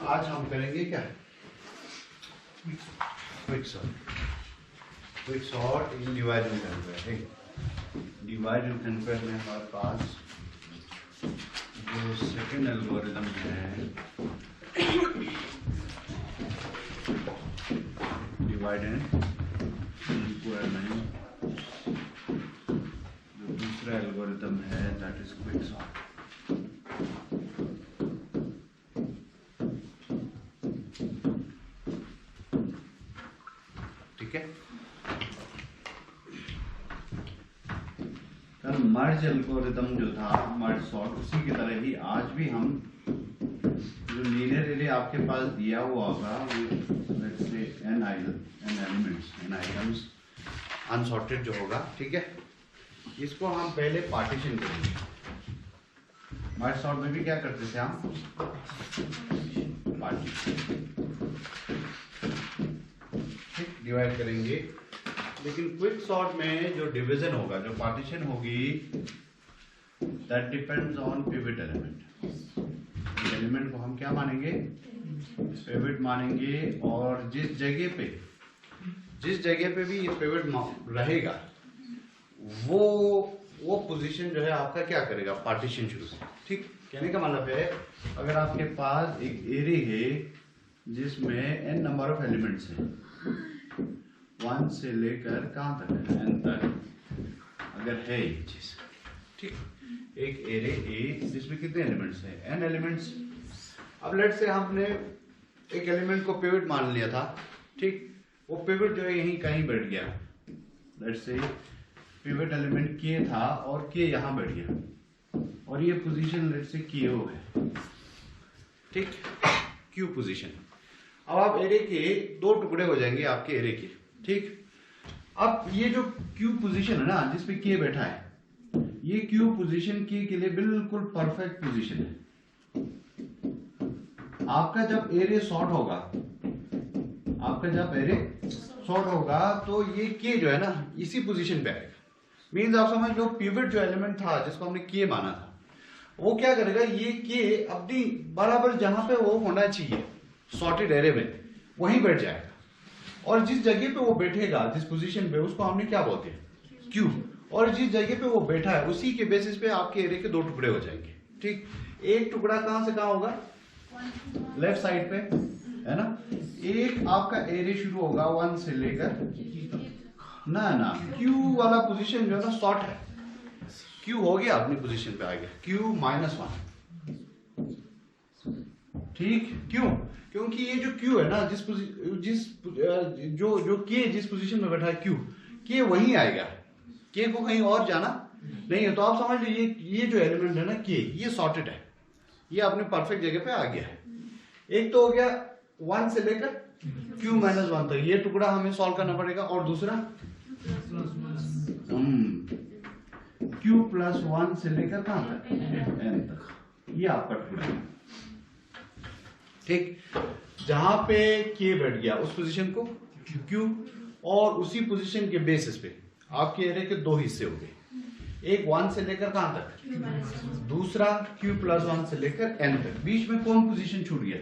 आज हम करेंगे क्या, quick sort in divide and कन्क्वेयर। Divide and कन्क्वेयर में हमारे पास जो सेकंड एल्गोरिथम है डिवाइड एंड कन्क्वेयर में, जो दूसरा एल्गोरिथम है दैट इज क्विक सॉर्ट। ठीक है, कल मर्ज एल्गोरिथम जो था मर्ज सॉर्ट, उसी की तरह ही आज भी हम जो लीनियर एरे आपके पास दिया हुआ होगा let's say n items unsorted जो होगा, ठीक है, इसको हम पहले पार्टीशन करेंगे। मर्ज सॉर्ट में भी क्या करते थे हम, पार्टीशन डिवाइड करेंगे, लेकिन क्विक सॉर्ट में जो डिवीजन होगा, जो पार्टीशन होगी, that depends on pivot element. Element को हम क्या मानेंगे, पिवट मानेंगे, और जिस जगह पे भी ये पिवट रहेगा वो पोजीशन जो है आपका क्या करेगा, पार्टीशन शुरू से। ठीक, कहने का मतलब है अगर आपके पास एक एरे है जिसमें n नंबर ऑफ एलिमेंट्स हैं, 1 से लेकर कहां तक है, n तक, अगर है ये चीज, ठीक, एक एरे ए जिसमें कितने एलिमेंट्स हैं, n एलिमेंट्स। अब लेट से हमने एक एलिमेंट को पिवट मान लिया था, ठीक, वो पिवट जो है यहीं कहीं बैठ गया, लेट से पिवट एलिमेंट k था और k यहां बैठ गया, और ये पोजीशन लेट से KO है, ठीक, Q पोजीशन। अब आप एरे के दो टुकड़े हो जाएंगे आपके एरे के, ठीक। अब ये जो Q पोजीशन है ना जिसपे K बैठा है, ये Q पोजीशन K के लिए बिल्कुल परफेक्ट पोजीशन है। आपका जब एरे सॉर्ट होगा, तो ये K जो है ना इसी पोजीशन पे आएगा। मीन्स आप समझ लो पिवट जो एलिमेंट था जिसको हमने K माना था, वो क्या करेगा, ये K अपनी बराबर जहां पे वो होना चाहिए सॉर्टेड एरे में वहीं बैठ जाएगा, और जिस जगह पे वो बैठेगा, जिस पोजीशन पे, उसको हमने क्या बोलते हैं, Q। और जिस जगह पे वो बैठा है उसी के बेसिस पे आपके एरे के दो टुकड़े हो जाएंगे, ठीक। एक टुकड़ा कहां से कहां होगा, लेफ्ट साइड पे है ना। एक आपका एरे शुरू होगा 1 से लेकर ना Q वाला पोजीशन जो है ना शॉर्ट है, Q हो गया अपनी पोजीशन पे आ गया, Q -1, ठीक। क्यों, क्योंकि ये जो Q है ना जो K जिस पोजीशन में बैठा है K वहीं आएगा, K को कहीं और जाना नहीं है। तो आप समझ लीजिए ये जो एलिमेंट है ना K, ये सॉर्टेड है, ये अपने परफेक्ट जगह पे आ गया है। एक तो हो गया 1 से लेकर Q -1 तक, ये टुकड़ा हमें सॉल्व करना पड़ेगा, और दूसरा Q +1 से लेकर कहां तक, n तक, ये आपका टुकड़ा है, ठीक। जहां पे K बैठ गया उस पोजीशन को Q, और उसी पोजीशन के बेसिस पे आपके एरे के दो हिस्से हो गए, एक 1 से लेकर कहां तक, दूसरा Q +1 से लेकर n तक। बीच में कौन पोजीशन छूट गया,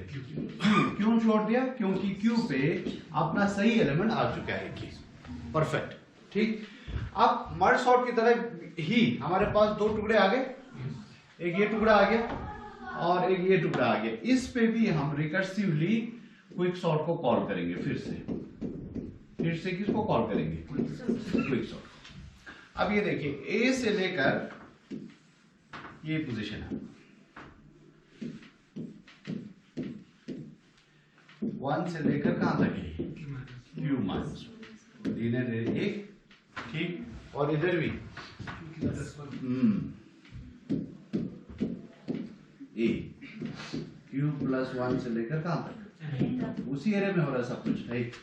क्यों छोड़ दिया, क्योंकि Q पे अपना सही एलिमेंट आ चुका है K, परफेक्ट, ठीक। अब मर्ज सॉर्ट की तरह ही हमारे पास दो टुकड़े आ गए, एक ये टुकड़ा आ गया और एक ये टुकड़ा आ गया। इस पे भी हम रिकर्सिवली क्विक सॉर्ट को कॉल करेंगे, फिर से किसको कॉल करेंगे, क्विक सॉर्ट। अब ये देखिए A से लेकर ये पोजीशन है, 1 से लेकर कहां तक है, Q -1, लीनियर एक, ठीक। और इधर भी A, Q +1 से लेकर कहां तक, उसी एरे में हो रहा है सब कुछ, राइट।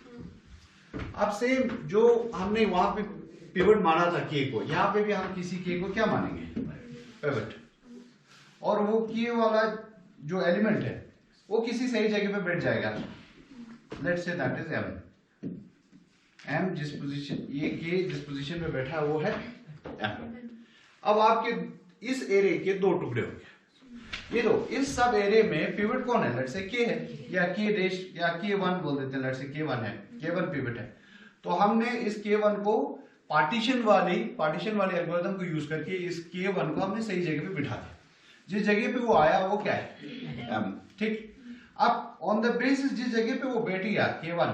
अब सेम जो हमने वहां पे पिवट माना था K को, यहाँ पे भी हम किसी K को क्या मानेंगे, पिवट, और वो K वाला जो एलिमेंट है वो किसी सही जगह पे बैठ जाएगा, let's say that is M जिस पोजीशन, ये K जिस पोजीशन पे बैठा है वो है M। अब आपके इस एरे के दो टुकड़े हो गए, ये दो इस सब एरे में पिवट कौन है, लेट्स से k है या k डैश या k1 बोल देते हैं, लेट्स से k1 है, k1 पिवट है। तो हमने इस k1 को पार्टीशन वाली एल्गोरिथम को यूज करके इस k1 को हमने सही जगह पे बिठा दिया। जिस जगह पे वो आया वो क्या है, m, ठीक। अब ऑन द बेसिस जिस जगह पे वो बैठ गया k1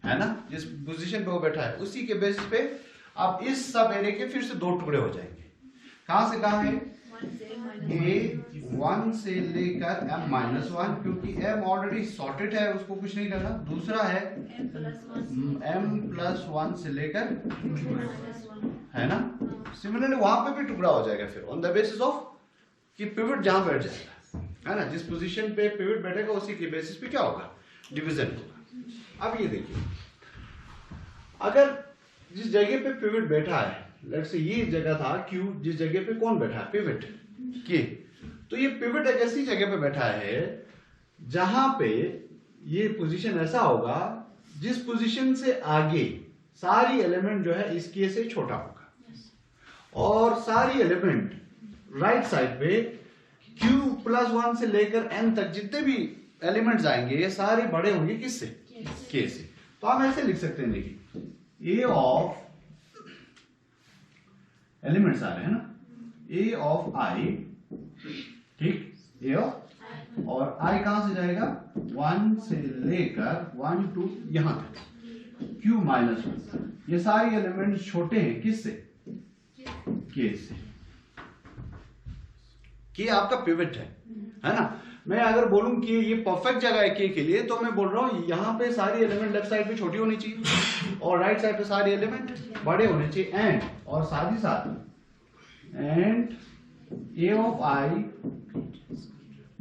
है ना, जिस पोजीशन पे वो बैठा है उसी के बेसिस पे अब इस सब एरे के फिर से दो टुकड़े हो जाएंगे। कहां से कहां है, a1 से लेकर m-1, क्योंकि m ऑलरेडी सॉर्टेड है, उसको कुछ नहीं करना। दूसरा है m+1 से लेकर, है ना। सिमिलरली वहां पे भी टुकड़ा हो जाएगा फिर ऑन द बेसिस ऑफ कि पिवट जहां बैठ जाएगा, है ना, जिस पोजीशन पे पिवट बैठेगा उसी के बेसिस पे क्या होगा, डिवीजन होगा। अब ये देखिए, अगर जिस जगह पे पिवट बैठा है, लेट्स से ये जगह था Q, जिस जगह पे कौन बैठा है, पिवट K, तो ये पिवट एक ऐसी जगह पे बैठा है जहां पे ये पोजीशन ऐसा होगा जिस पोजीशन से आगे सारी एलिमेंट जो है इस K से छोटा होगा, और सारी एलिमेंट राइट साइड पे Q+1 से लेकर n तक जितने भी एलिमेंट्स आएंगे ये सारे बड़े होंगे किससे, K से। तो हम ऐसे लिख सकते हैं, देखिए A ऑफ एलिमेंट्स आ रहे हैं ना, A ऑफ I, ठीक, A ऑफ, और I कहां से जाएगा, 1 से लेकर 1 to यहां तक Q-1, ये सारी एलिमेंट्स छोटे हैं किससे, K से। K आपका पिवट है ना। मैं अगर बोलूं कि ये परफेक्ट जगह है K के लिए, तो मैं बोल रहा हूं यहां पे सारी एलिमेंट लेफ्ट साइड पे छोटी होनी चाहिए और राइट साइड पे सारी एलिमेंट बड़े होने चाहिए, एंड और साथ ही साथ and A of I,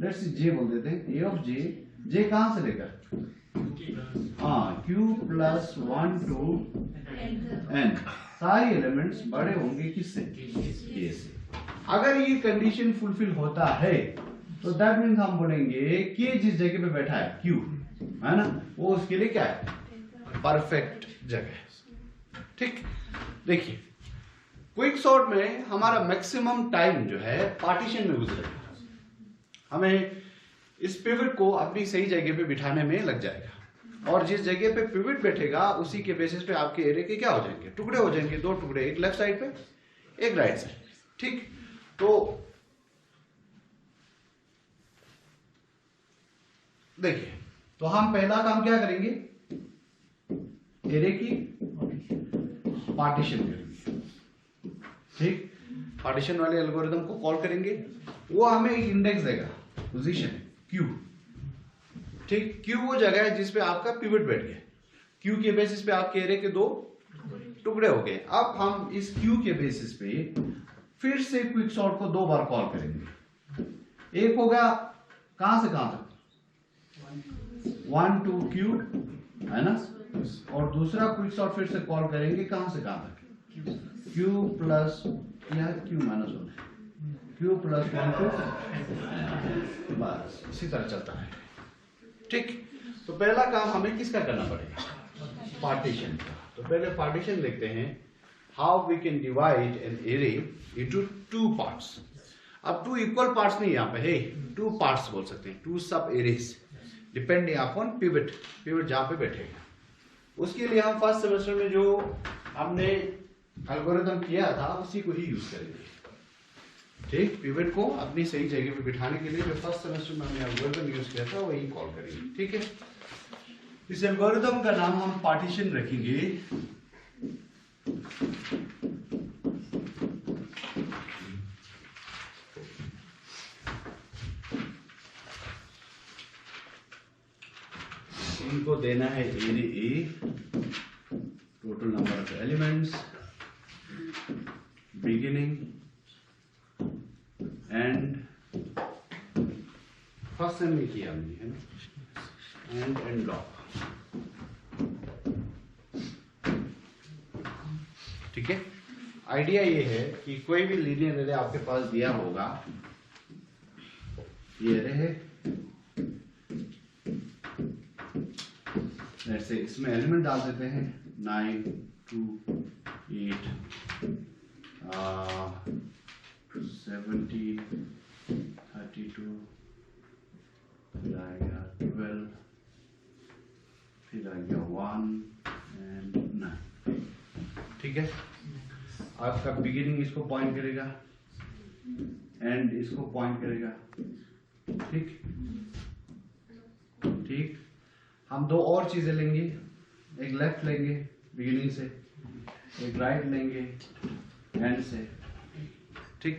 let's see J बोल देते हैं, A ऑफ J कहां से लेकर, Q+1 to n, सारी एलिमेंट्स बड़े होंगे किससे, K से। अगर ये कंडीशन फुलफिल होता है तो दैट मीन्स हम बोलेंगे कि जिस जगह पे बैठा है Q, है ना, वो उसके लिए क्या है, परफेक्ट जगह है, ठीक। देखिए क्विक सॉर्ट में हमारा मैक्सिमम टाइम जो है पार्टीशन में गुजरेगा, हमें इस पिवट को अपनी सही जगह पे बिठाने में लग जाएगा, और जिस जगह पे पिवट बैठेगा उसी के बेसिस पे आपके एरे के क्या हो जाएंगे, टुकड़े हो जाएंगे, दो टुकड़े, एक लेफ्ट साइड पे एक राइट साइड, ठीक। तो देखिए, तो हम पहला काम क्या करेंगे, एरे की पार्टीशन करेंगे, ठीक। पार्टीशन वाले एल्गोरिथम को कॉल करेंगे, वो हमें एक इंडेक्स देगा, पोजीशन Q, ठीक। Q वो जगह है जिसपे आपका पिवट बैठ गया, Q के बेसिस पे आपके एरे के दो टुकड़े हो गए। अब हम इस Q के बेसिस पे फिर से क्विक सॉर्ट को दो बार कॉल करेंगे। एक होगा कहां से कहां तक, 1 to Q, है ना, और दूसरा क्विक सॉर्ट फिर से कॉल करेंगे कहां से कहां तक, Q प्लस या Q-1 है, Q+1 to, बस इसी तरह चलता है, ठीक। तो पहला काम हमें किसका करना पड़ेगा, पार्टीशन का। तो पहले पार्टीशन देखते हैं, how we can divide an array into 2 parts. अब 2 इक्वल पार्ट्स नहीं, यहाँ पे है 2 पार्ट्स बोल सकते हैं, 2 सब एरेज डिपेंडिंग अपॉन पिवट जहां पे बैठेगा। उसके लिए हम फर्स्ट सेमेस्टर में जो हमने एल्गोरिथम किया था उसी को ही यूज करेंगे, ठीक। पिवट को अपनी सही जगह पे बिठाने के लिए जो फर्स्ट सेमेस्टर में हमने एल्गोरिथम यूज किया था वही कॉल करेंगे, ठीक है। इस एल्गोरिथम का नाम हम पार्टीशन रखेंगे, इनको देना है array A, total number of elements, beginning and, first sem में किया हमने, है ना, एंड ब्लॉक, ठीक है। आइडिया ये है कि कोई भी लीनियर एरे आपके पास दिया होगा, ये एरे है, जैसे इसमें एलिमेंट डाल देते हैं 9 2 8 17 32, फिर आ गया 12, फिर आ गया 1 एंड 9। ठीक है, आपका बिगिनिंग इसको पॉइंट करेगा, एंड इसको पॉइंट करेगा। ठीक ठीक, हम दो और चीजें लेंगे, एक लेफ्ट लेंगे बिगिनिंग से, एक राइट लेंगे एंड से। ठीक,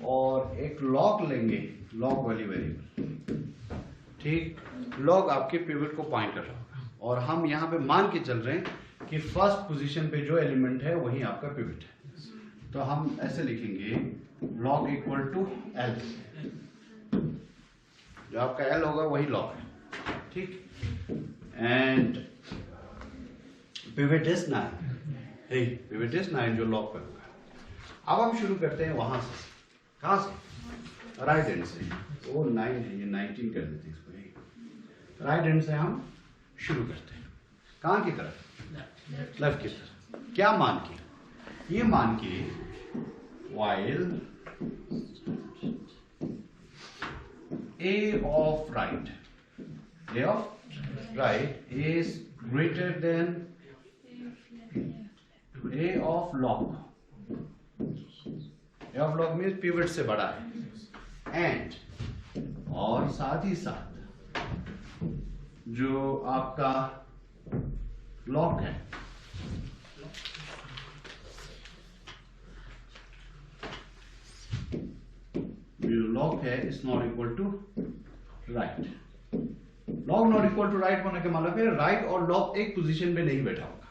और एक लॉग लेंगे, लॉग वाली वेरिएबल। ठीक, लॉग आपके पिवट को पॉइंट कर रहा होगा, और हम यहाँ पे मान के चल रहे हैं कि फर्स्ट पोजीशन पे जो एलिमेंट है वही आपका पिवट है। तो हम ऐसे लिखेंगे लॉग इक्वल टू एल, जो आपका एल होगा वही लॉग है। ठीक, and pivot is 9, pivot is 9 जो लॉग पर होगा। अब हम शुरू करते हैं वहां से, कहां से? राइट हैंड से। वो 9 है, ये 19 कर देते हैं इसको। राइट हैंड से हम शुरू करते हैं, कहां की तरफ? लेफ्ट की तरफ। क्या मान के? ये मान के while a of right is greater than a of log. a of log means pivot से बड़ा है, and और साथ ही साथ जो आपका लॉग है, लॉग है is not equal to right. Log not equal to right होने के मतलब है राइट और लॉग एक पोजीशन पे नहीं बैठा होगा।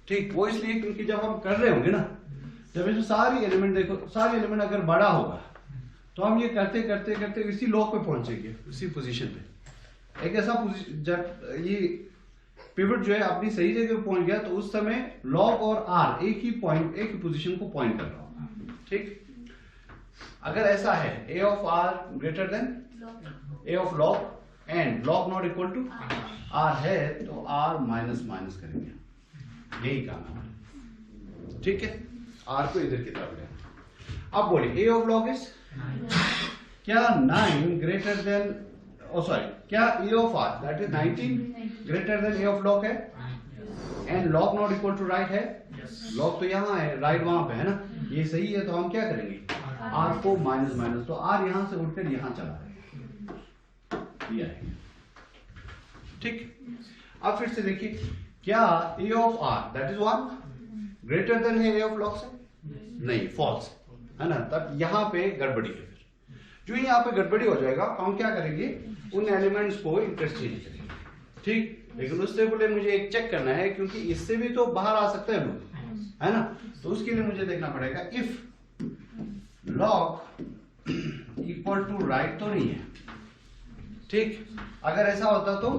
ठीक, वो इसलिए क्योंकि जब हम कर रहे होंगे ना, जब इसमें सारी एलिमेंट देखो, सारी एलिमेंट अगर बड़ा होगा तो हम ये करते करते करते इसी लॉग पे पहुंचेंगे, उसी पोजीशन पे। एक ऐसा पोजीशन जब ये पिवट जो है अपनी सही जगह पे पहुंच गया, तो उस समय लॉग और आर एक ही पॉइंट, एक ही पोजीशन को पॉइंट कर रहा होगा। ठीक, अगर ऐसा है a of r greater than a of log and log not equal to r है, तो r माइनस माइनस करेंगे, यही काम है। ठीक है, r को इधर की तरफ ले। अब बोलिए a of log is क्या 9 ग्रेटर देन, क्या a of r that is 19 greater than a of log है, and log not equal to right है। log तो यहाँ है, right वहां पे है ना, ये सही है, तो हम क्या करेंगे r को माइनस माइनस, तो r यहां से उठकर यहां चला जाएगा, ये आएगा। ठीक, अब फिर से देखिए, क्या a of r that is 1 greater than है a of log से? नहीं, फॉल्स है ना, तब यहां पे गड़बड़ी है। फिर जो यहां पे गड़बड़ी हो जाएगा, हम क्या करेंगे, उन एलिमेंट्स को इंटरचेंज करेंगे। ठीक, लेकिन उससे पहले मुझे एक चेक करना है, क्योंकि इससे भी तो बाहर आ सकते हैं लोग, है ना, तो उसके लिए मुझे देखना पड़ेगा if log equal to right तो नहीं है। ठीक, अगर ऐसा होता तो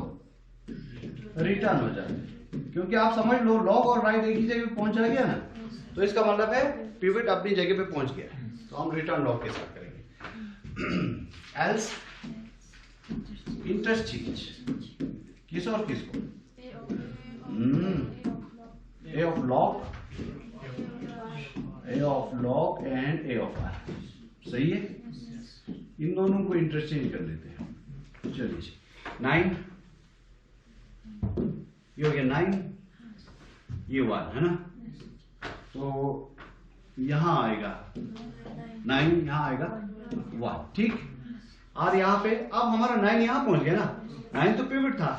रिटर्न हो जाए, क्योंकि आप समझ लो लॉग और राइट एक ही जगह पे पहुंच गया ना, तो इसका मतलब है पिवट अपनी जगह पे पहुंच गया, तो हम रिटर्न लॉग के साथ करेंगे। एल्स इंटरचेंज किस और किसको? a of log and a of r, सही है, इन दोनों को इंटरचेंज कर लेते हैं। चलिए 9, ये हो गया 9, ये 1 है ना, तो यहां आएगा 9, यहां आएगा 1। ठीक, और यहां पे अब हमारा 9 यहां पहुंच गया ना, 9 तो पिवट था,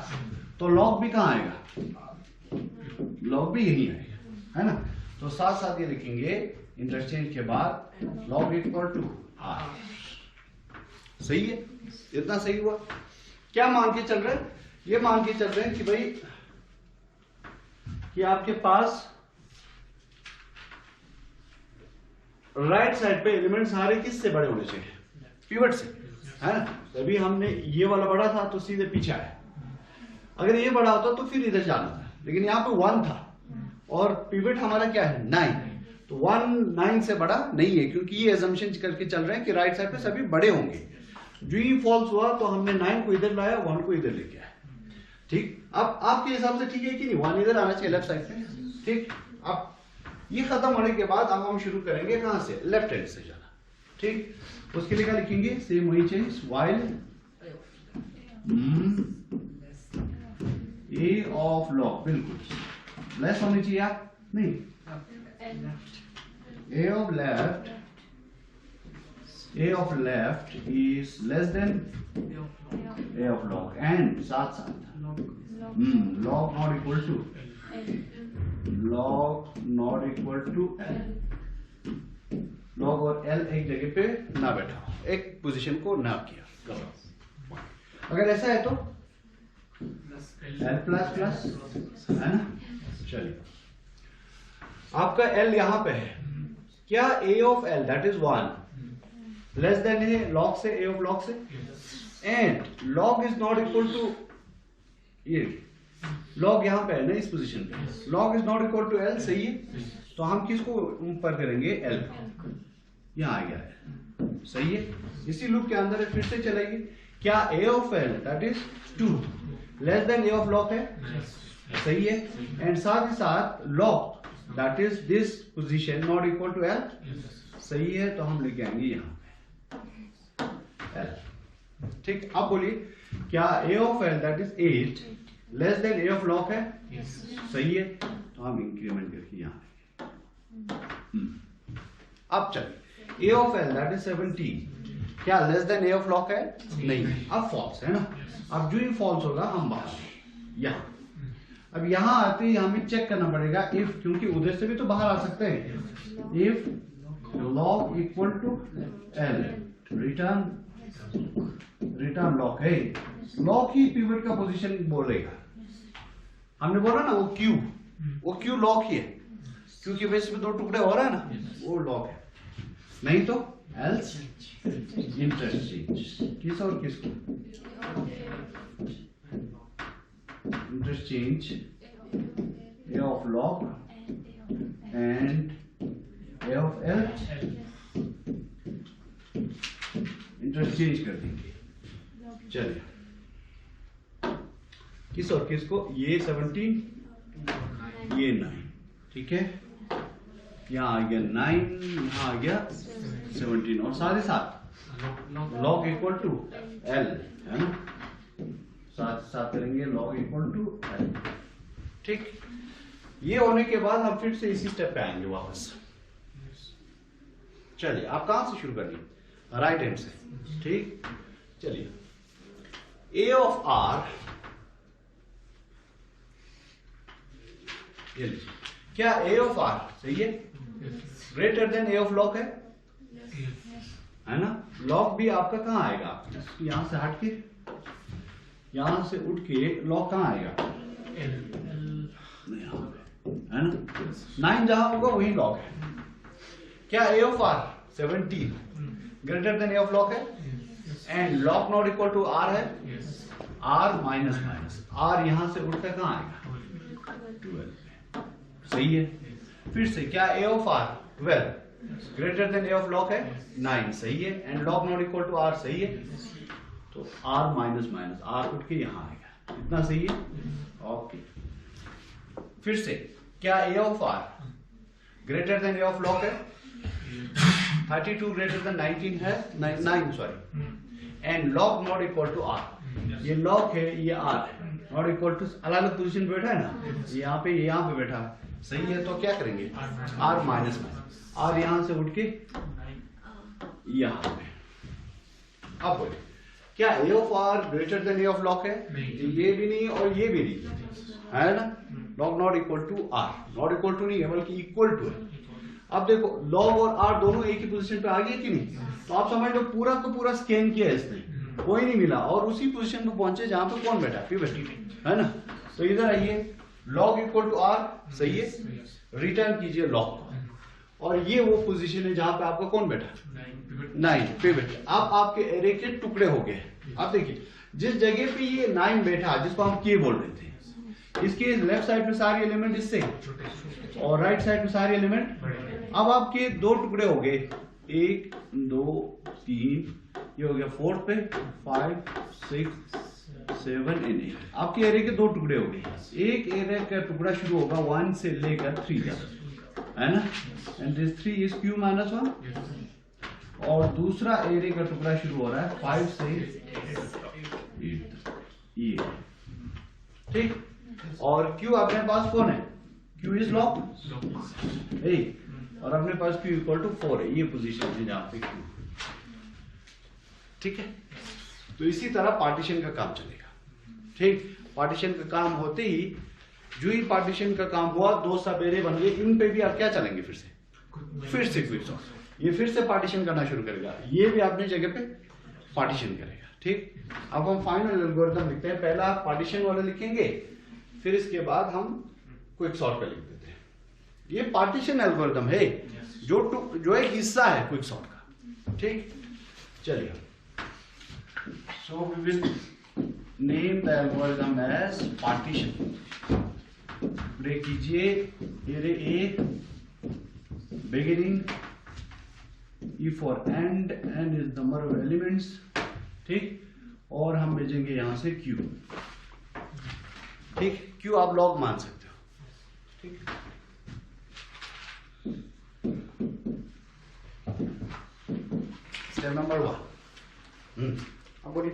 तो लॉग भी कहां आएगा? लॉग भी यही आएगा, है ना, तो साथ साथ ये लिखेंगे इंटरचेंज के बाद लॉग इक्वल टू आर। सही है, इतना सही हुआ। क्या मान के चल रहे हैं? ये मान के चल रहे हैं कि भाई कि आपके पास राइट साइड पे एलिमेंट सारे किससे बड़े होने चाहिए? पिवट से, है ना। तभी हमने ये वाला बड़ा था तो सीधे पीछे आया, अगर ये बड़ा होता तो फिर इधर जाना था, लेकिन यहाँ पे 1 था और पिवट हमारा क्या है 9, तो 1 9 से बड़ा नहीं है, क्योंकि ये एजम्पशन करके चल रहे हैं कि राइट साइड पे सभी बड़े होंगे। जो ही फॉल्स हुआ तो हमने 9 को इधर लाया, 1 को इधर लेके आया। ठीक, अब आपके हिसाब से ठीक है कि नहीं? 1 इधर आना चाहिए लेफ्ट साइड पे। ठीक, अब ये खत्म होने के बाद अब हम शुरू करेंगे कहां से? लेफ्ट हैंड से जाना। ठीक, उसके लिए क्या लिखेंगे, सेम वही चीज, while a of log, बिल्कुल लेस होनी चाहिए आप नहीं, a of left is less than a of log and साथ साथ log not equal to L, log और L एक जगह पे ना बैठा, एक पोजीशन को ना किया। अगर ऐसा है तो L प्लस प्लस है ना। चलिए आपका L यहां पे है, क्या A of L that is 1 less than है log से, A of log से, and log is not equal to ये log यहां पे है ना इस पोजीशन पे, log is not equal to L, सही है, तो हम किसको ऊपर करेंगे, L, यहां आ गया है, सही है, इसी लूप के अंदर फिर से चलेगी, क्या A of L that is 2 less than A of log है, सही है, एंड साथ ही साथ log that is this position not equal to L, सही है, तो हम लेके आएंगे यहाँ पे L, ठीक। अब बोलिए क्या A of L that is 8 less than A of log है, सही है, तो हम इंक्रीमेंट करके यहाँ अब चलिए A of L that is 17 क्या less than A of log है, नहीं, अब फॉल्स है ना, अब जो ही फॉल्स होगा हम बाहर यहाँ, अब यहाँ आते ही हमें चेक करना पड़ेगा इफ, क्योंकि उधर से भी तो बाहर आ सकते हैं, if log equal to L return log है, log ही पिवट का पोजीशन बोलेगा, हमने बोला ना वो Q log ही है, क्योंकि बेस में दो टुकड़े हो रहा है ना, वो log है, नहीं तो else इंटरचेंज, किस और किसको interchange A of log and A of L, interchange कर देंगे। चलिए किस और किस को, ये 17 ये 9, ठीक है, यहाँ आ गया 9, यहाँ आ गया 17, और साथ ही साथ log इक्वल टू L है ना, साथ साथ करेंगे log इक्वल टू L, ठीक। ये होने के बाद हम फिर से इसी स्टेप पे आएंगे वापस। चलिए आप कहां से शुरू करेंगे, राइट हैंड से, ठीक। चलिए A of R, ये लीजिए, क्या A of R सही है, greater than A of log है ना, log भी आपका कहां आएगा, यहां से हट के, यहां से उठ के log कहां आएगा, है ना, 9 जहां होगा वही log है, क्या A of R 17 greater than A of log है, and log not equal to R है, R माइनस माइनस R यहां से उठकर कहां आएगा, 12, सही है। फिर से क्या A of R 12 greater than A of log है, 9, सही है, and log not equal to R, सही है, तो R माइनस माइनस R उठ के यहां आएगा, इतना सही है, ओके। फिर से क्या A of R greater than A of log है, 32 ग्रेटर देन 19 है, 9 sorry, and log not equal to R, ये log है, ये R है, नॉट इक्वल टू अलग अलग पोजीशन पे बैठा है ना, यहाँ पे बैठा है, सही है, तो क्या करेंगे R माइनस माइनस R यहां से उठ के यहाँ पे। अब बोले क्या A of R greater than A of log है, ये भी नहीं और ये भी नहीं है ना, log not equal to R, not equal to नहीं है बल्कि इक्वल टू है। अब देखो log और R दोनों एक ही पोजीशन पे आ गए कि नहीं, तो आप समझ लो पूरा का पूरा स्कैन किया इसने, कोई नहीं मिला, और उसी पोजीशन पे पहुंचे जहां पे कौन बैठा, पिवट है ना, तो इधर आइए log इक्वल टू R, सही है, रिटर्न कीजिए log, और ये वो पोजीशन है जहां पे आपका कौन बैठा, 9 पिवट। अब आपके एरे के टुकड़े हो गए, अब देखिए जिस जगह पे ये 9 बैठा जिसको हम K बोल रहे थे, इसके लेफ्ट साइड पे सारे एलिमेंट इससे और राइट साइड पे सारे एलिमेंट, अब आपके दो टुकड़े हो गए, 1 2 3, ये हो गया 4 पे, 5 6 7 एंड 8, आपके एरे के दो टुकड़े हो गए, एक एरे का टुकड़ा शुरू होगा 1 से लेकर 3 तक, है ना, एंड दिस 3 इज Q -1, और दूसरा एरे का टुकड़ा शुरू हो रहा है 5 से 8 तक, ये ठीक। और Q अपने पास कौन है? Q इज लॉक, और अपने पास Q इक्वल टू 4 है, ये पोजीशन है जहां पे Q, ठीक है। तो इसी तरह पार्टीशन का काम चलेगा, ठीक। पार्टीशन का काम होते ही, जो ही पार्टीशन का काम हुआ, 2 सब एरे बन गए, इन पे भी आप क्या चलेंगे, फिर से क्विकसॉर्ट, ये फिर से पार्टीशन करना शुरू करेगा, ये भी अपनी जगह पे पार्टीशन करेगा, ठीक। अब हम फाइनल एल्गोरिथम लिखते हैं। पहला आप पार्टीशन वाला लिखेंगे, फिर इसके बाद हम क्विकसॉर्ट का लिख देते हैं। ये पार्टीशन एल्गोरिथम है, जो एक हिस्सा है क्विकसॉर्ट का, ठीक। चलिए, so we will name the algorithm as partition. Play कीजिए array A beginning, E for end, N is number of elements, ठीक। और हम भेजेंगे यहां से Q, ठीक। Q आप लॉग मान सकते हो, ठीक। स्टेप नंबर 1, अब बोलिए।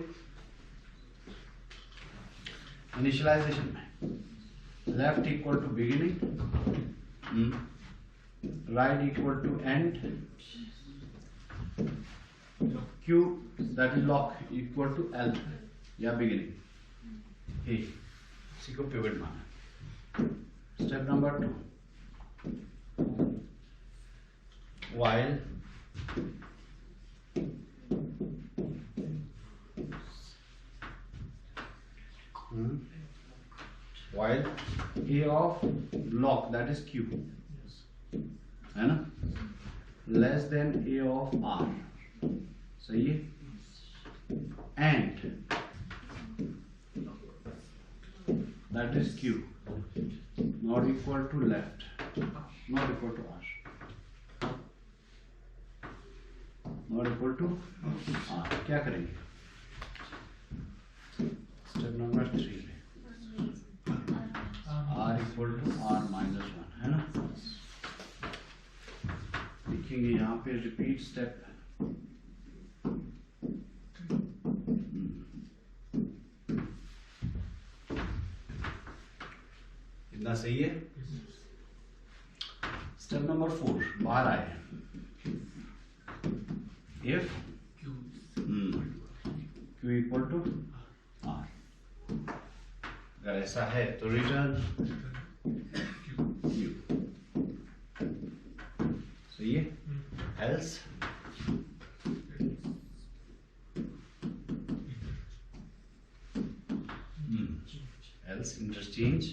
इनिशियलाइजेशन में left equal to beginning, right equal to end, Q that is lock equal to L या beginning, हे इसी को पिवट माना। Step number 2, while A of block that is Q है ना, less than A of R, सही है, and that is Q not equal to left, not equal to R, not equal to R। क्या करेंगे? Step number 3 में R equal to R minus 1 है ना, लिखेंगे यहाँ पे रिपीट स्टेप, इतना सही है। स्टेप नंबर 4 बाहर आए, if Q equal to R, अगर ऐसा है तो रिटर्न Q, सही है। else else interchange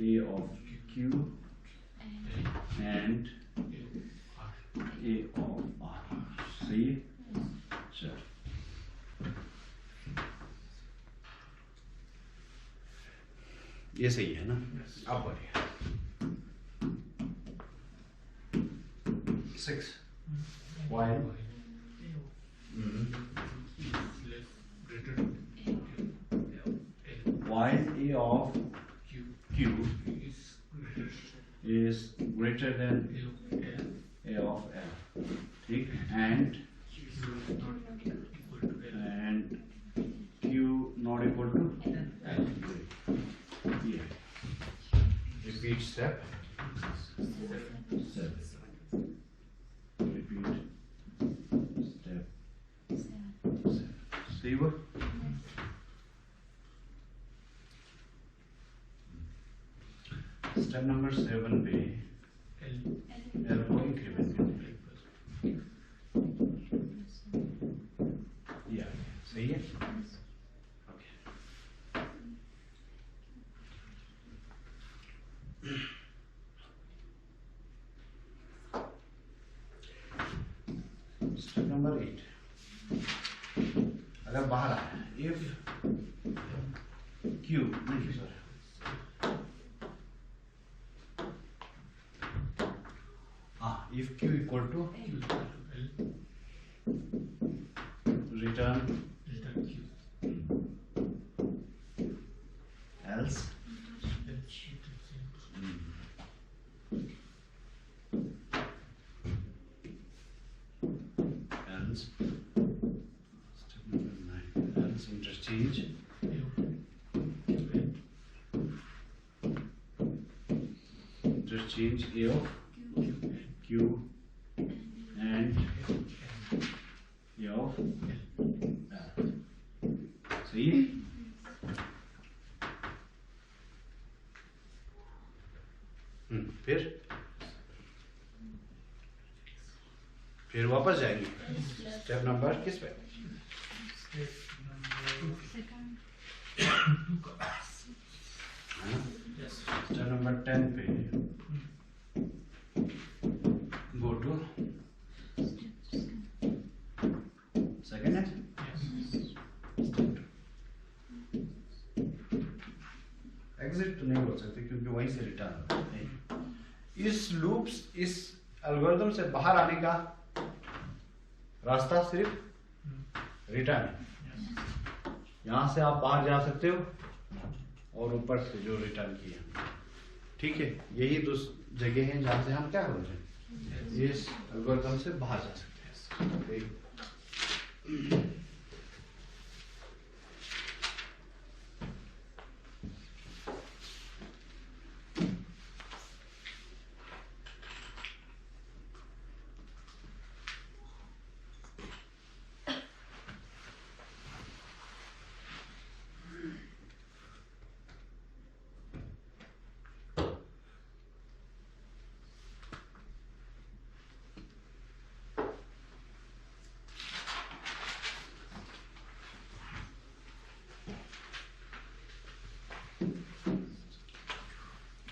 A of Q and A of R, सही है। चल, ये सही है ना। अब बढ़िया 6 while while A of Q is greater than A of L, ठीक, and Q not equal to L, yeah. Repeat step 7, repeat step 7, सही हुआ। स्टेप नंबर 7 पे L को इंक्रीमेंट करते हैं, सही है। ओके, स्टेप नंबर 8, अगर बाहर आया इफ Q नहीं sorry if Q equal to return Q, else interchange A of Q and A of L. सही है? फिर वापस जाएंगे स्टेप नंबर किस पे? स्टेप नंबर 10 पे गो टू सेकेंड है। एग्जिट तो नहीं बोल सकते क्योंकि वहीं से रिटर्न होता है। इस लूप्स इस एल्गोरिथम से बाहर आने का रास्ता सिर्फ रिटर्न है। यहां से आप बाहर जा सकते हो और ऊपर से जो रिटर्न किया, ठीक है। यही दो जगह हैं जहां से हम क्या करेंगे, इस एल्गोरिथम से बाहर जा सकते हैं।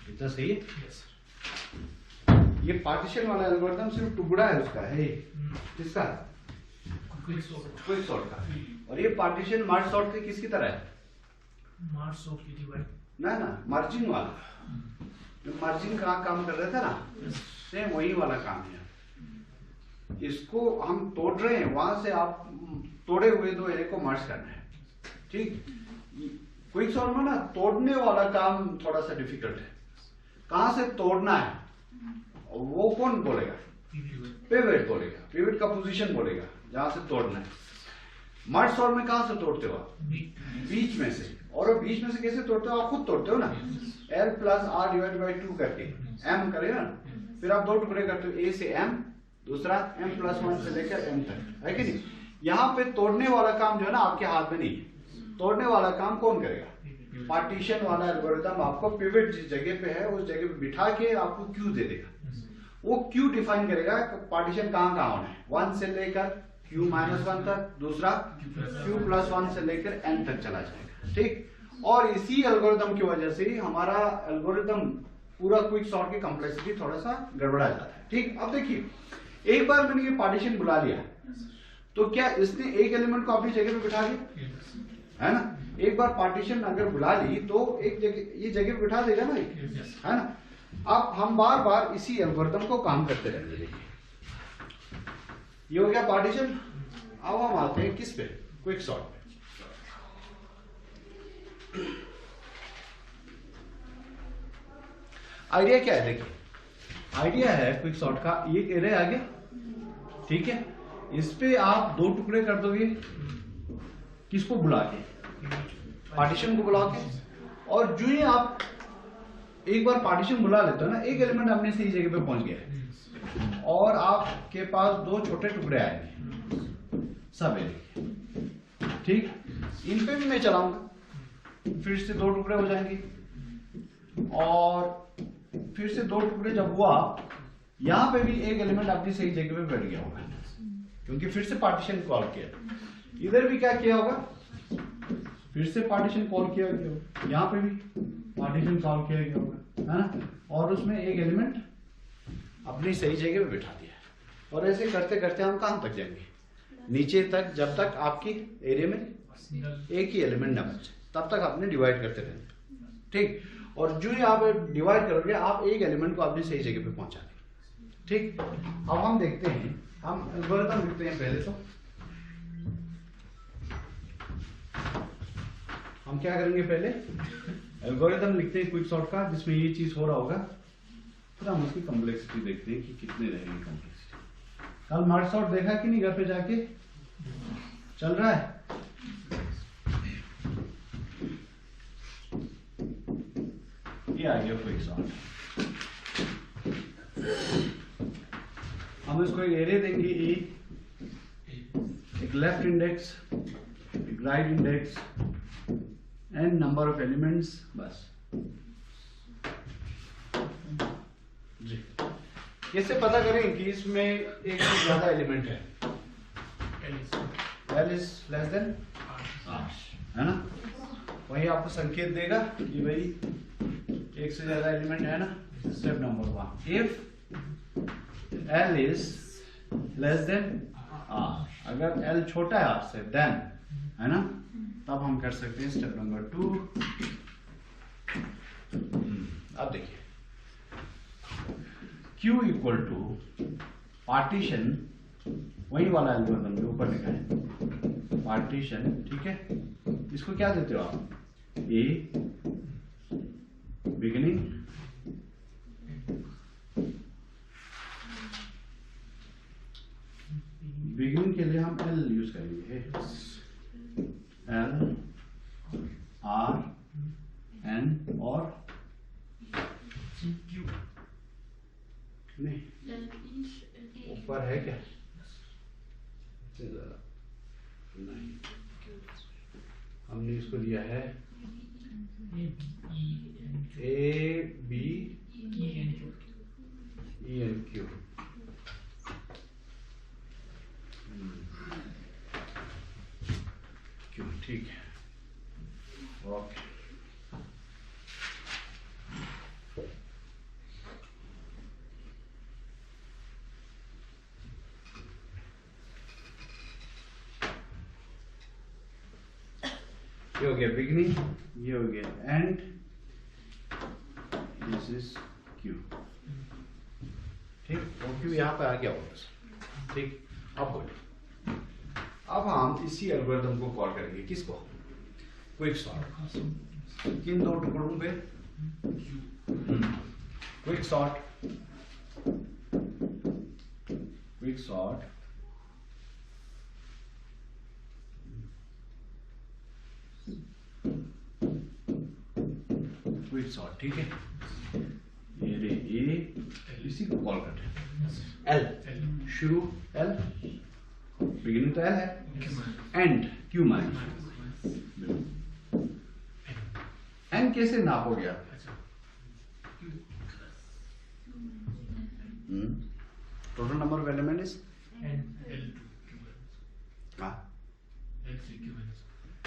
इतना सही है। ये पार्टीशन वाला एल्गोरिथम सिर्फ टुकड़ा है उसका है, किसका? क्विक सॉर्ट का। और ये पार्टीशन मर्ज सॉर्ट के किसकी तरह है? मर्ज सॉर्ट की डिवाइड ना मार्जिन वाला, जो मार्जिन का काम कर रहे थे ना, सेम वही वाला काम है। इसको हम तोड़ रहे हैं, वहां से आप तोड़े हुए दो एरे को मर्ज करना है, ठीक। क्विक सॉर्ट में ना तोड़ने वाला काम थोड़ा सा डिफिकल्ट है। कहां से तोड़ना है वो कौन बोलेगा? पिवट बोलेगा, पिवट का पोजीशन बोलेगा जहां से तोड़ना है। मर्ज सॉर्ट में कहां से तोड़ते हो आप? बीच में से। और बीच में से कैसे तोड़ते हो? आप खुद तोड़ते हो ना, L plus R divide by 2 करके M करेगा ना, फिर आप दो टुकड़े करते हो, A से M, दूसरा M प्लस 1 से लेकर M तक, है कि नहीं? यहाँ पे तोड़ने वाला काम जो है ना आपके हाथ में नहीं है। तोड़ने वाला काम कौन करेगा? पार्टीशन वाला एल्गोरिथम आपको पिवट जिस जगह पे है उस जगह पे बिठा के आपको क्यू दे देगा। वो क्यू डिफाइन करेगा पार्टीशन कहाँ कहाँ होना है, 1 से लेकर Q-1 तक, दूसरा Q+1 से लेकर N तक चला जाएगा, ठीक। और इसी एल्गोरिथम की वजह से हमारा एल्गोरिथम पूरा क्विक सॉर्ट की कॉम्प्लेक्सिटी थोड़ा सा गड़बड़ा जाता है, ठीक। अब देखिए, एक बार मैंने ये पार्टीशन बुला लिया तो क्या इसने एक एलिमेंट को अपनी जगह पे बिठा दिया, है ना? एक बार पार्टीशन अगर बुला ली तो एक जगह ये जगह पे बिठा देगा ना, है ना? अब हम बार बार इसी एल्गोरिथम को काम करते रहेंगे। ये हो गया पार्टीशन। अब हम आते हैं किस पे? क्विक सॉर्ट पे। आइडिया क्या है? देखिए, आइडिया है क्विक सॉर्ट का, ये एरे आ गया, ठीक है। इस पे आप दो टुकड़े कर दोगे, किसको बुला के? पार्टीशन को बुला के। और जो ही आप एक बार पार्टीशन बुला लेते हो ना, एक एलिमेंट अपने सही जगह पे पहुंच गया है और आपके पास दो छोटे टुकड़े आएंगे सब एरे, ठीक। इन पे भी मैं चलाऊंगा, फिर से दो टुकड़े हो जाएंगे और फिर से दो टुकड़े जब हुआ, यहां पे भी एक एलिमेंट अपनी सही जगह पे बैठ गया होगा क्योंकि फिर से पार्टीशन कॉल किया। इधर भी क्या किया होगा? फिर से पार्टीशन कॉल किया गया होगा, यहाँ पे भी पार्टीशन कॉल किया गया होगा, है ना? और उसमें एक एलिमेंट अपनी सही जगह पे बिठा दिया। और ऐसे करते करते हम कहां तक जाएंगे? नीचे तक, जब तक आपकी एरिया में एक ही एलिमेंट न बचे तब तक आपने डिवाइड करते रहना, ठीक। और जो ही आप डिवाइड करोगे आप एक एलिमेंट को अपनी सही जगह पे पहुंचा देंगे, ठीक। अब हम देखते हैं, हम एल्गोरिथम लिखते हैं पहले। तो हम क्या करेंगे? पहले एल्गोरिथम लिखते हैं क्विक सॉर्ट का जिसमें ये चीज हो रहा होगा, फिर हम उसकी कॉम्प्लेक्सिटी देखते हैं कि कितने रहेंगे कॉम्प्लेक्सिटी। कल मर्ज सॉर्ट देखा कि नहीं घर पे जाके? चल रहा है? ये आ गया क्विक सॉर्ट। हम इसको एक एरे देंगे ए, एक लेफ्ट इंडेक्स, एक right index and number of elements, बस जी। कैसे पता करें कि इसमें एक से ज्यादा एलिमेंट है? L is less than R, है ना? वही आपको संकेत देगा कि भाई एक से ज्यादा एलिमेंट है ना। Step number 1, if L is less than R, अगर L छोटा है R से then, है ना, तब हम कर सकते हैं स्टेप नंबर 2। अब देखिए Q इक्वल टू पार्टीशन, वही वाला एल्गोरिथम जो ऊपर लिखा है, पार्टीशन, ठीक है। इसको क्या देते हो आप? ए बिगिनिंग, बिगिनिंग के लिए हम एल यूज करेंगे, एल आर एन और नहीं ऊपर है क्या? नहीं, हमने इसको लिया है A B E N Q. क्यों, ठीक है, ओके। ये हो गया बिगिनिंग, ये हो गया एंड, दिस इज क्यू, ठीक। वो क्यू यहाँ पे आ गया होगा, ठीक। अब बोलिए, अब हम इसी एल्गोरिथम को कॉल करेंगे, किसको? Quick sort. किन दो टुकड़ों पे? Quick sort, quick sort quick sort, ठीक है। एरे ए, इसी को कॉल करते हैं एल, शुरू एल, बिगिनिंग तो एल है, एंड क्यू माइनस। एन कैसे नापोगे आप? Total number of element is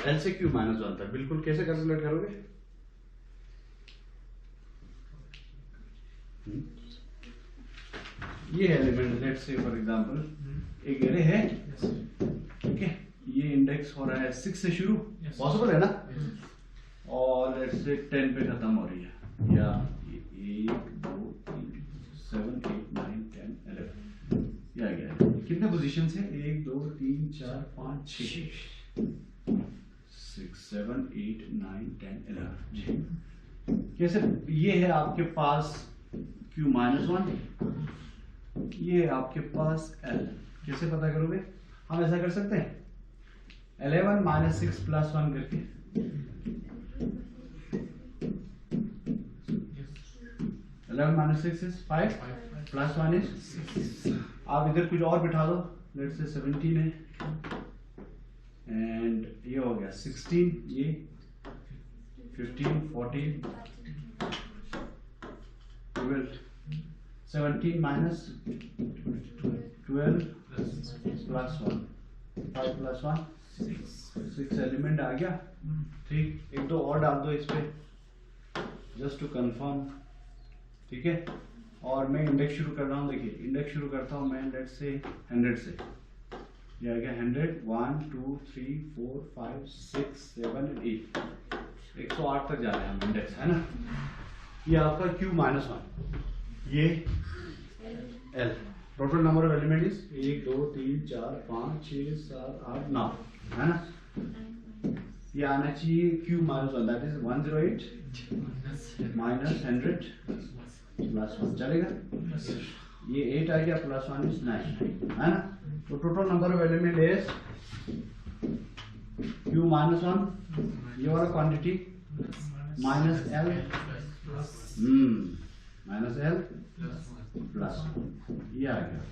L से क्यू माइनस वन तक, बिल्कुल। कैसे कैलकुलेट करोगे? ये element, let's say for example एक एरे है, ठीक है। ये इंडेक्स हो रहा है 6 से शुरू, पॉसिबल है ना, और लेट्स से 10 पे खत्म हो रही है, या 1 2 3 7 8 9 10 11, ये आ गया। कितने पोजीशन है? 1 2 3 4 5 6 6 7 8 9 10 11 जी। कैसे? ये है आपके पास Q माइनस 1, ये है आपके पास L। कैसे पता करोगे? हम ऐसा कर सकते हैं 11 माइनस 6 प्लस 1 करके, 11 माइनस 6 इज 5 प्लस 1 इज 6। आप इधर कुछ और बिठा दो, लेट्स से 17 है, एंड ये हो गया 16, ये 15 14 12, 17 माइनस 12 प्लस 1, 5 प्लस 1 6 एलिमेंट आ गया, ठीक। एक दो और डाल दो इस पे जस्ट टू कंफर्म, ठीक है। और मैं इंडेक्स शुरू कर रहा हूँ, देखिए इंडेक्स शुरू करता हूँ मैं लेट्स से 100 से, ये आ गया 100 1 2 3 4 5 6 7 8, 108 तक जा रहे हैं हम इंडेक्स, है ना। ये आपका Q माइनस 1, ये L। Total number of element is 1 2 3 4 5 6 7 8 9, है ना। ये आना चाहिए Q minus 1, that is 108 minus 100 plus 1, चलेगा। ये 8 आ गया, प्लस 1 इज 9, है ना। तो total number of element is Q minus 1, ये वाला quantity, minus L minus L plus ये आ गया।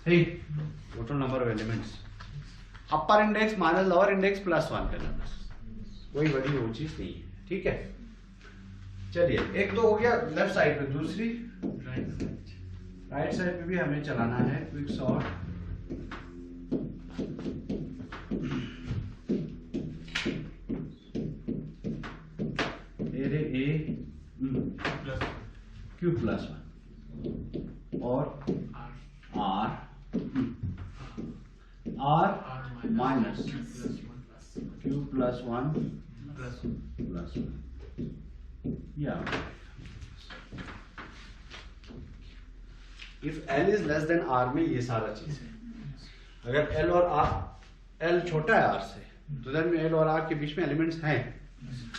सही, total number of elements, upper index minus lower index plus 1 करना, बस कोई बड़ी वो चीज नहीं है। ठीक है, चलिए एक तो हो गया लेफ्ट साइड पे, दूसरी राइट साइड पे भी हमें चलाना है quick sort. Array A Q plus 1 और R minus Q plus 1 plus 1 या if L is less than R में ये सारा चीज है। अगर एल और आर, एल छोटा है आर से, तो देन एल और आर के बीच में एलिमेंट्स हैं,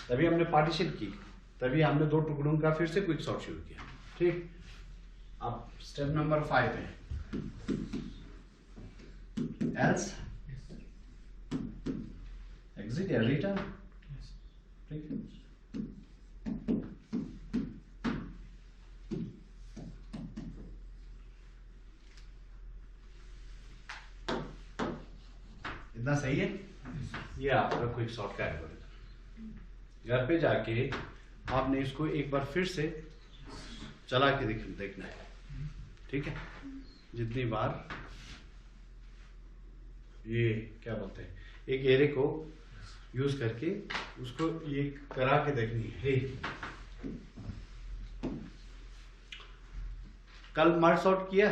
तभी हमने पार्टीशन की, तभी हमने दो टुकड़ों का फिर से क्विक सॉर्ट शुरू किया। ठीक, अब स्टेप नंबर 5 है, एल्स एग्जिट या रिटर्न। ठीक, इतना सही है। ये आपका क्विक सॉर्ट का एल्गोरिथम। घर पे जाके आपने इसको एक बार फिर से चला के देखना है। ठीक है, जितनी बार ये क्या बोलते हैं, एक एरे को यूज करके उसको ये करा के देखनी है। कल मर्ज सॉर्ट किया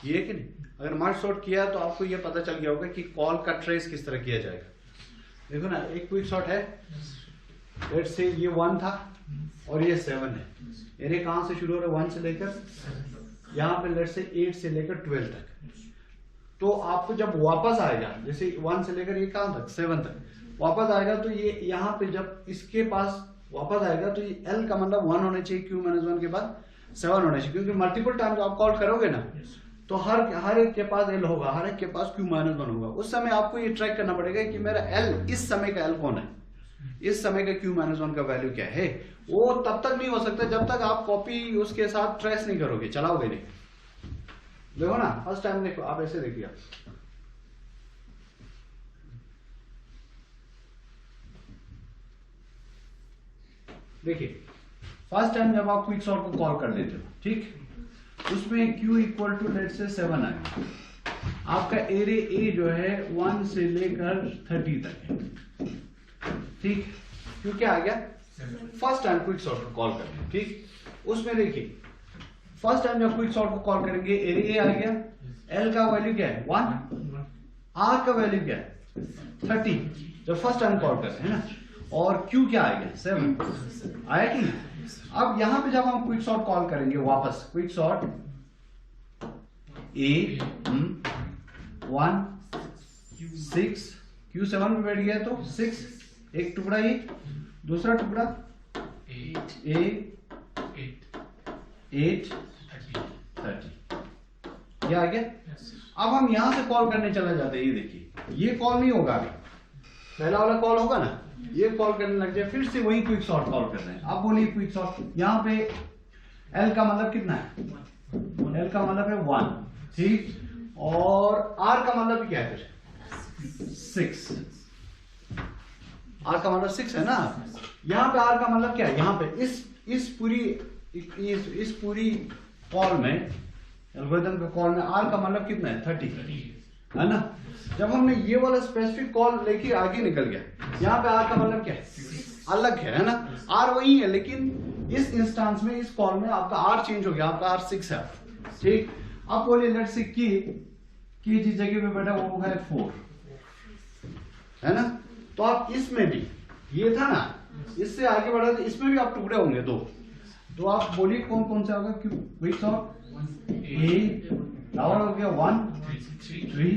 कि नहीं? अगर मर्ज सॉर्ट किया तो आपको ये पता चल गया होगा कि कॉल का ट्रेस किस तरह किया जाएगा। देखो ना, एक क्विक सॉर्ट है, लेट्स से ये 1 था और ये 7 है। एरे कहां से शुरू हो रहा है? 1 से लेकर यहाँ पे लेट्स से 8 से लेकर 12 तक। तो आपको जब वापस आएगा, जैसे 1 से लेकर ये कहां तक, 7 तक वापस आएगा, तो ये यहाँ पे जब इसके पास वापस आएगा तो ये L का मतलब 1 होना चाहिए, Q माइनस 1 के बाद 7 होना चाहिए, क्योंकि मल्टीपल टाइम आप कॉल करोगे ना तो हर एक के पास L होगा, हर एक के पास Q माइनस 1 होगा। उस समय आपको ये ट्रैक करना पड़ेगा कि मेरा L, इस समय का L कौन है, इस समय का Q माइनस 1 का वैल्यू क्या है। वो तब तक नहीं हो सकता जब तक आप कॉपी उसके साथ ट्रेस नहीं करोगे, चलाओगे नहीं। देखो ना, फर्स्ट टाइम देखो, आप ऐसे देखिए, देखिए फर्स्ट टाइम जब आप क्विक सॉर्ट को कॉल कर लेते हो, ठीक, उसमें Q इक्वल टू लेट से 7 आएगा। आपका एरे ए जो है 1 से लेकर 30 तक है। ठीक, Q क्या आ गया? फर्स्ट टाइम क्विक सॉर्ट को कॉल करेंगे। ठीक, उसमें देखिए फर्स्ट टाइम जब क्विक सॉर्ट को कॉल करेंगे, एरे ए आ गया, L का वैल्यू क्या है 1, R का वैल्यू क्या है 30 जब फर्स्ट टाइम कॉल करते हैं ना, और Q क्या आ गया 7 आया कि नहीं। अब यहां पे जब हम क्विक सॉर्ट कॉल करेंगे वापस, क्विक सॉर्ट A 1 6 Q 7 में बैठ गया तो 6, एक टुकड़ा ये, दूसरा टुकड़ा 8 30 ये आ गया। अब हम यहां से कॉल करने चले जाते हैं, ये देखिए ये कॉल नहीं होगा, अभी पहला वाला कॉल होगा ना, ये कॉल करने लग जाए, फिर से वही क्विक सॉर्ट कॉल कर रहे हैं। अब बोलिए क्विक सॉर्ट, यहाँ पे L का मतलब कितना है, L का मतलब है 1, ठीक, और R का मतलब क्या है फिर 6, R का मतलब 6 है ना। यहाँ पे R का मतलब क्या है, यहाँ पे इस पूरी कॉल में, एल्गोरिथम का कॉल में R का मतलब कितना है 30 है ना। जब हमने ये वाला स्पेसिफिक कॉल लेके आगे निकल गया, यहाँ पे R का मतलब क्या है, अलग है ना, R वही है, लेकिन इस इंस्टेंस में, इस कॉल में आपका R चेंज हो गया, आपका R 6 है। ठीक, अब बोलिए लेट्स से की जिस जगह पे बैठा वो है 4 है ना। तो आप इसमें भी, ये था ना, इससे आगे बढ़ा तो इसमें भी आप टुकड़े होंगे 2, तो आप बोलिए कौन कौन सा होगा। क्विक सॉर्ट A लावर हो गया 1 3,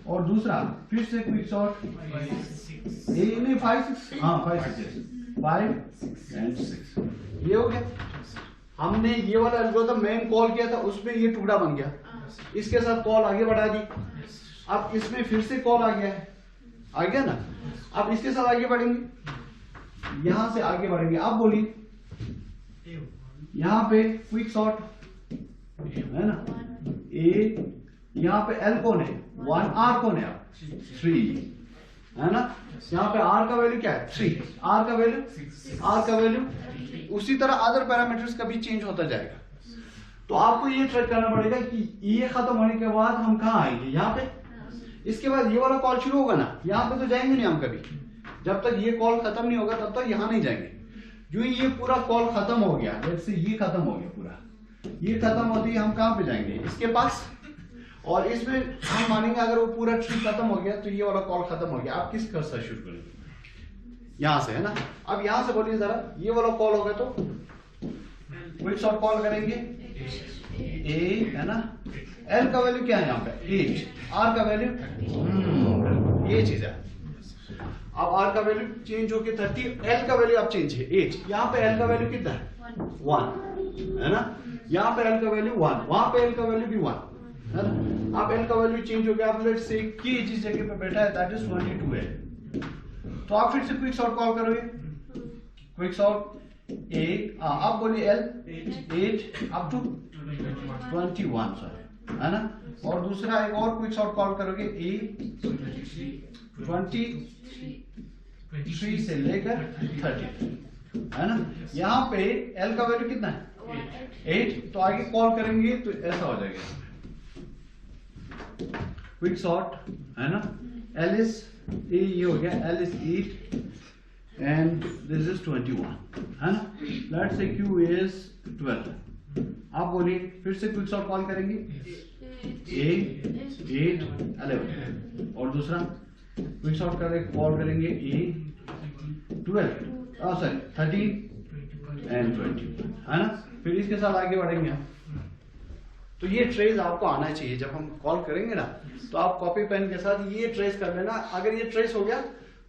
और दूसरा फिर से क्विक सॉर्ट A नहीं 5 6, हाँ 5 6 एंड 6, ये हो गया। हमने ये वाला एल्गोरिथम मेन कॉल किया था, उसमें ये टुकड़ा बन गया, इसके साथ कॉल आगे बढ़ा दी। अब इसमें फिर से कॉल आ गया है, आ गया ना। अब इसके साथ आगे बढ़ेंगे, यहां से आगे बढ़ेंगे। आप बोलिए यहाँ पे क्विक सॉर्ट है ना, ए, यहाँ पे एल कौन है 1, आर कौन है आप 3 है ना, यहाँ पे आर का वैल्यू क्या है 3, आर का वैल्यू उसी तरह अदर पैरामीटर्स का भी चेंज होता जाएगा। तो आपको ये ट्रैक करना पड़ेगा कि ये खत्म होने के बाद हम कहाँ आएंगे, यहाँ पे, इसके बाद ये वाला कॉल शुरू होगा ना, यहाँ पे तो जाएंगे नहीं हम कभी, जब तक ये कॉल खत्म नहीं होगा तब तक यहाँ नहीं जाएंगे। जो ये पूरा कॉल खत्म हो गया, जैसे ये खत्म हो गया पूरा, ये खत्म होती है हम कहाँ पे जाएंगे इसके पास, और इसमें हम मानेंगे अगर वो पूरा ट्री खत्म हो गया तो ये वाला कॉल खत्म हो गया। आप किस से शुरू करेंगे, यहाँ से है ना। अब यहाँ से बोलिए जरा, ये वाला कॉल होगा तो क्विक सॉर्ट कॉल करेंगे, ए है ना, एल का वैल्यू क्या है यहाँ पे 8, आर का वैल्यू ये चीज है। अब आर का वैल्यू चेंज होके 30, एल का वैल्यू आप चेंज है 8, यहाँ पे एल का वैल्यू कितना है 1 है ना, यहाँ पे एल का वैल्यू 1, वहां पे एल का वैल्यू भी 1 है ना। अब एल का वैल्यू चेंज हो गया, आप लेट्स से कि जिस जगह पे बैठा है दैट इज 22 है, तो आप फिर से क्विक सॉर्ट कॉल करोगे, क्विक सॉर्ट ए, आप बोलिए एल 8 अप टू 21 सॉरी है ना, और दूसरा एक और क्विक सॉर्ट कॉल करोगे ए 23 से लेकर 30 है ना। यहाँ पे एल का वैल्यू कितना है 8, तो आगे कॉल करेंगे तो ऐसा हो जाएगा क्विक सॉर्ट है ना, एल इज ए, ये हो गया L is 8 and this is 21 है ना, लेट्स से क्यू इज 12। आप बोलिए फिर से क्विक सॉर्ट कॉल करेंगे ए 8 11, और दूसरा क्विक सॉर्ट कॉल करेंगे ए 12 सॉरी 13 एंड 20 है ना। फिर इसके साथ आगे बढ़ेंगे हम। तो ये ट्रेस आपको आना चाहिए, जब हम कॉल करेंगे ना तो आप कॉपी पेन के साथ ये ट्रेस कर लेना। अगर ये ट्रेस हो गया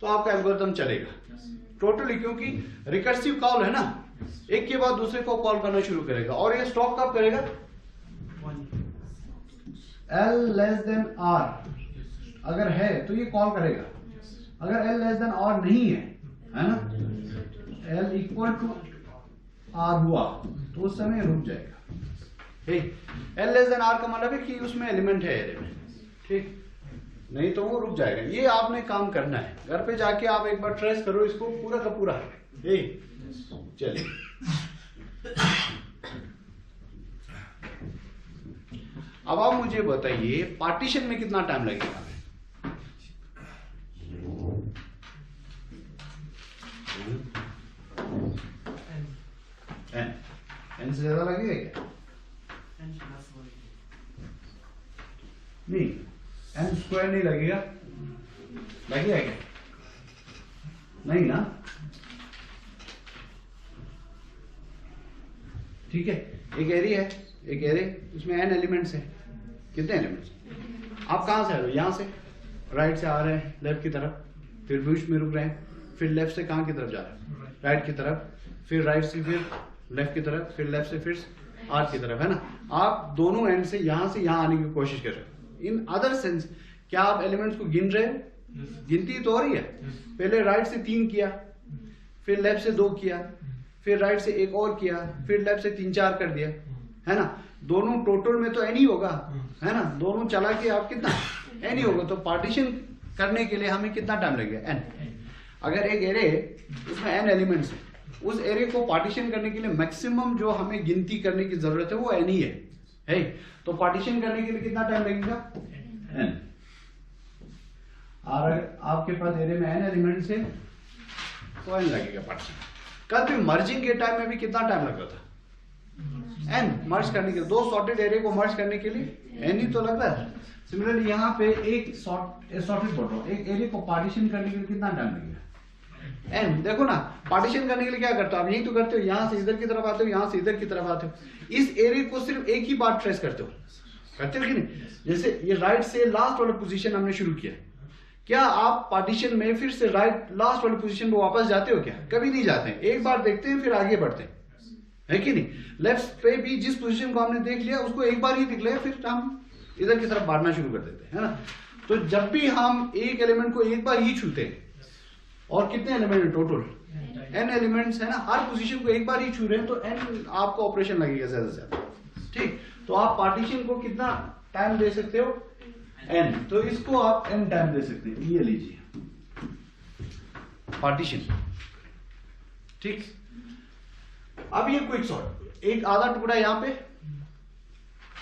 तो आपका एल्गोरिथम चलेगा टोटली, क्योंकि रिकर्सिव कॉल है ना, एक के बाद दूसरे को कॉल करना शुरू करेगा। और ये स्टॉप कब करेगा, L लेस देन R अगर है तो ये कॉल करेगा, अगर L लेस देन R नहीं है ना, L इक्वल टू R हुआ तो उस समय रुक जाएगा। ठीक, L लेस देन R का मतलब है कि उसमें एलिमेंट है एरे में, ठीक, नहीं तो वो रुक जाएगा। ये आपने काम करना है, घर पे जाके आप एक बार ट्रेस करो इसको पूरा का पूरा। चलिए अब आप मुझे बताइए पार्टीशन में कितना टाइम लगेगा। एन से ज्यादा लगेगा क्या? नहीं, एन स्क्वायर नहीं लगेगा, लगेगा क्या? नहीं ना, ठीक है। एक एरे है, एक एरे, उसमें एन एलिमेंट्स है। कितने एलिमेंट्स? आप कहां से आ रहे हो? यहां से राइट से आ रहे हैं लेफ्ट की तरफ, फिर बीच में रुक रहे हैं, फिर लेफ्ट से कहां की तरफ जा रहे हैं? राइट की तरफ, फिर राइट से फिर लेफ्ट की तरफ, फिर लेफ्ट से फिर आर की तरफ, है ना। आप दोनों एंड से यहां आने की कोशिश कर रहे हो। इन अदर सेंस क्या आप एलिमेंट्स को गिन रहे हो? गिनती तो हो रही है। पहले राइट से 3 किया, फिर लेफ्ट से 2 किया, फिर राइट से 1 और किया, फिर लेफ्ट से 3-4 कर दिया, है ना। दोनों टोटल में तो एन ही होगा, है ना। दोनों चला के आप कितना एन ही होगा। तो पार्टीशन करने के लिए हमें कितना टाइम लगेगा? एन। अगर एक एरे उसमें एन एलिमेंट्स है, उस एरे को पार्टीशन करने के लिए मैक्सिमम जो हमें गिनती करने की जरूरत है वो एन ही है। तो पार्टीशन करने के लिए कितना टाइम लगेगा? एन। और आपके पास एरे में एन एलिमेंट्स है तो एन लगेगा पार्टीशन। कल भी मर्जिंग के टाइम में भी कितना टाइम लग रहा था? एन मर्ज करने के लिए, 2 सॉर्टेड एरे को मर्ज करने के लिए एन ही तो लग रहा है। सिमिलरली यहाँ पे एक सॉर्टेड बोल रहा हूँ, एक एरे को पार्टीशन करने के लिए कितना टाइम लगेगा? एन। देखो ना, पार्टीशन करने के लिए क्या करते हो आप? यही तो करते हो, यहाँ से इधर की तरफ आते हो, यहाँ से इधर की तरफ आते हो। इस एरे को सिर्फ एक ही बार ट्रेस करते हो, करते हो कि नहीं? जैसे ये राइट से लास्ट वाला पोजीशन हमने शुरू किया, क्या आप पार्टीशन में फिर से राइट लास्ट वाली पोजीशन पे वापस जाते हो क्या? कभी नहीं जाते हैं। एक बार देखते हैं फिर आगे बढ़ते हैं, है कि नहीं? लेफ्ट पे भी जिस पोजीशन को हमने देख लिया उसको एक बार ही देख लिया, फिर हम इधर की तरफ बढ़ना शुरू कर देते हैं, है ना। तो जब भी हम एक एलिमेंट को एक बार ही छूते हैं और कितने एलिमेंट है टोटल? n एलिमेंट्स है ना। हर पोजीशन को एक बार ही छू रहे हैं तो n आपको ऑपरेशन लगेगा ज्यादा से ज्यादा। ठीक, तो आप पार्टीशन को कितना टाइम दे सकते हो? n, तो इसको आप n टाइम दे सकते हैं। ये लीजिए पार्टीशन। ठीक, अब ये क्विक सॉर्ट, एक आधा टुकड़ा यहाँ पे,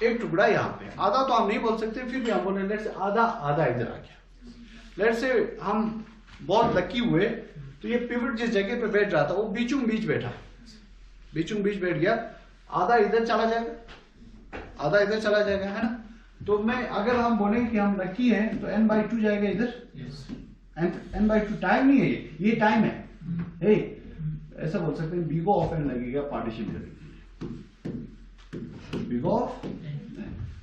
एक टुकड़ा यहाँ पे। आधा तो हम नहीं बोल सकते, फिर भी हम बोले लेट्स से आधा आधा इधर आ गया। लेट्स से हम बहुत लकी हुए तो ये पिवट जिस जगह पे बैठ रहा था वो बीचों बीच बैठा, बीचों बीच बैठ गया, आधा इधर चला जाएगा, आधा इधर चला जाएगा, है ना। तो मैं अगर हम बोले कि हम लकी हैं तो n/2 जाएगा इधर। n/2 टाइम नहीं है, ये टाइम है। हे, ऐसा बोल सकते हैं बिग ऑफ n लगेगा पार्टीशन करने, बिग ऑफ।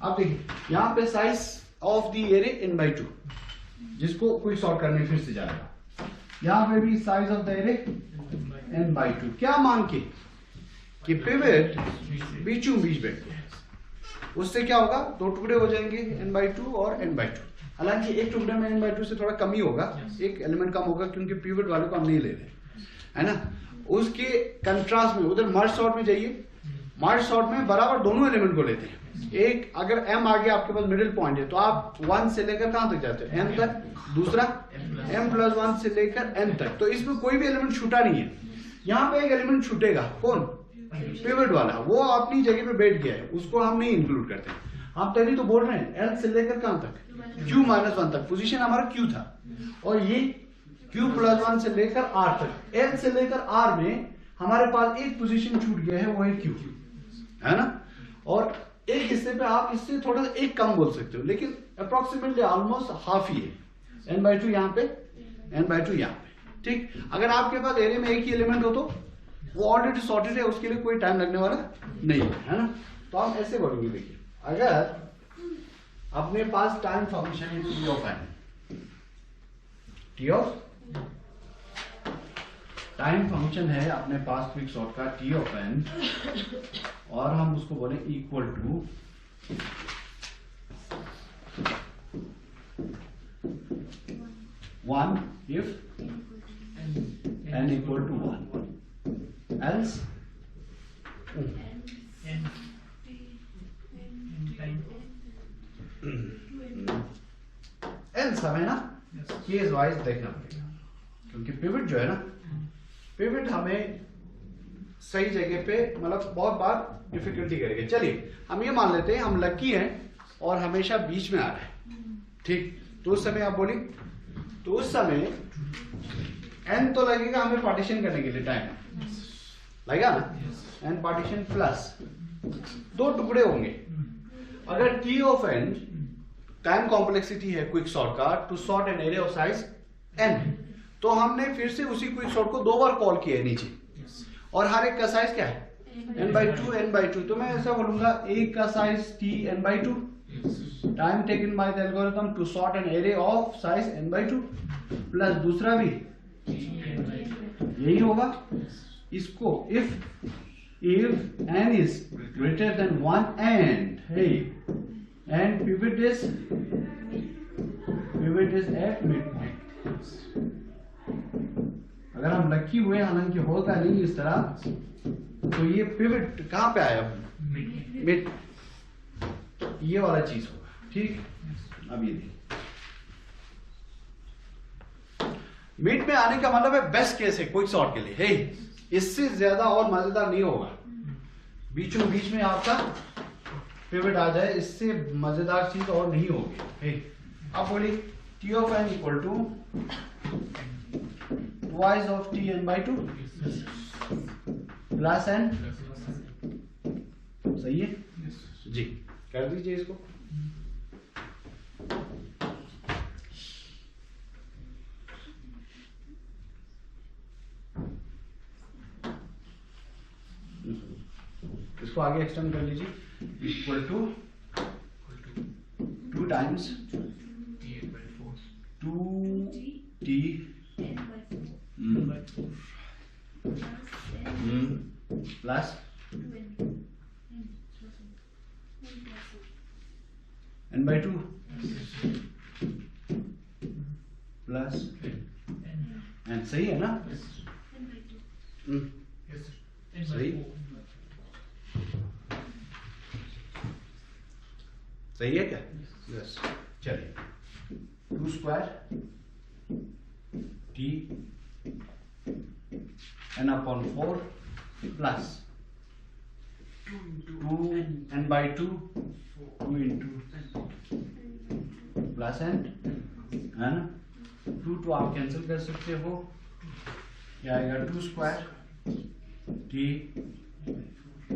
अब देखिए यहाँ पे size of the array n/2, जिसको कोई सॉर्ट करने फिर से जाएगा। यहाँ पे भी size of the array n/2, क्या मान के कि पिवट बीचों बीच बैठ गया। उससे क्या होगा, दो टुकड़े हो जाएंगे n/2 और n/2। हालांकि एक टुकड़े में n/2 से थोड़ा कम ही होगा, एक एलिमेंट कम होगा क्योंकि पिवट वाले को हम नहीं ले रहे, है ना। उसके कंट्रास्ट में उधर मर्ज सॉर्ट में जाइए, मर्ज सॉर्ट में बराबर दोनों एलिमेंट को लेते हैं। एक अगर m आ गया आपके पास मिडिल पॉइंट है तो आप 1 से लेकर कहां तक जाते हो, m तक। दूसरा m+1 से लेकर n तक, तो इसमें कोई भी एलिमेंट छूटा नहीं है। यहाँ पे एक एलिमेंट छूटेगा, कौन? पिवट वाला, वो अपनी जगह पे बैठ गया है, उसको हम नहीं इंक्लूड करते। हम तभी तो बोल रहे हैं l से लेकर कहां तक, q-1 तक। पोजीशन हमारा q था, और ये q+1 से लेकर r तक। l से लेकर r में हमारे पास एक पोजीशन छूट गया है, वो है q, है ना। और एक हिस्से पे आप इससे थोड़ा सा एक कम बोल सकते हो, लेकिन अप्रोक्सीमेटली ऑलमोस्ट हाफ ही है। n/2 यहाँ पे, n/2 यहाँ पे। ठीक, अगर आपके पास एरे में एक ही एलिमेंट हो तो वो ऑलरेडी सॉर्टेड है, उसके लिए कोई टाइम लगने वाला नहीं है ना। तो हम ऐसे बोलेंगे, देखिए अगर अपने पास टाइम फंक्शन है t of n, t of time function है अपने पास क्विक सॉर्ट का t ऑफ n, और हम उसको बोले equal to one if n equal to 1, else else हमें ना केस वाइज देखना पड़ेगा, क्योंकि पिवट जो है ना, पिवट हमें सही जगह पे मतलब बहुत बार डिफिकल्टी करेगा। चलिए हम ये मान लेते हैं हम लकी हैं और हमेशा बीच में आ रहे हैं। ठीक, तो उस समय आप बोली, तो उस समय n तो लगेगा हमें पार्टीशन करने के लिए, टाइम लगेगा ना। n पार्टीशन प्लस दो टुकड़े होंगे। अगर t of n time complexity है क्विक सॉर्ट का to sort an array of size n, तो हमने फिर से उसी क्विक सॉर्ट को दो बार कॉल किया है नीचे, और हर एक का साइज क्या है, n/2 n/2। तो मैं ऐसा बोलूंगा एक का size t n/2, time taken by the algorithm to sort an array of size n/2, plus दूसरा भी यही होगा। इसको if n is greater than 1 and pivot is at midpoint। अगर हम लकी हुए, हालांकि होगा नहीं इस तरह, तो ये पिवट कहां पे आया, मिड, ये वाला चीज होगा। ठीक, अब ये देखिए मिड में आने का मतलब है बेस्ट केस है क्विक सॉर्ट के लिए। हे, इससे ज्यादा और मजेदार नहीं होगा, बीचों बीच में आपका पिवट आ जाए, इससे मजेदार चीज और नहीं होगी। हे, अब बोलिए t of n equal to twice of t n/2 plus n, सही है जी। कर दीजिए इसको। इसको आगे एक्सटेंड कर लीजिए, equal to 2 times 2t plus n/2 plus n सही है ना? Yes, sir. N by सही? 4. सही है क्या? यस। चलिए 2 square t n upon 4 plus 2 n by 2 2 into plus n है ना? 2 तो आप कैंसिल कर सकते हो, क्या आएगा? 2 square t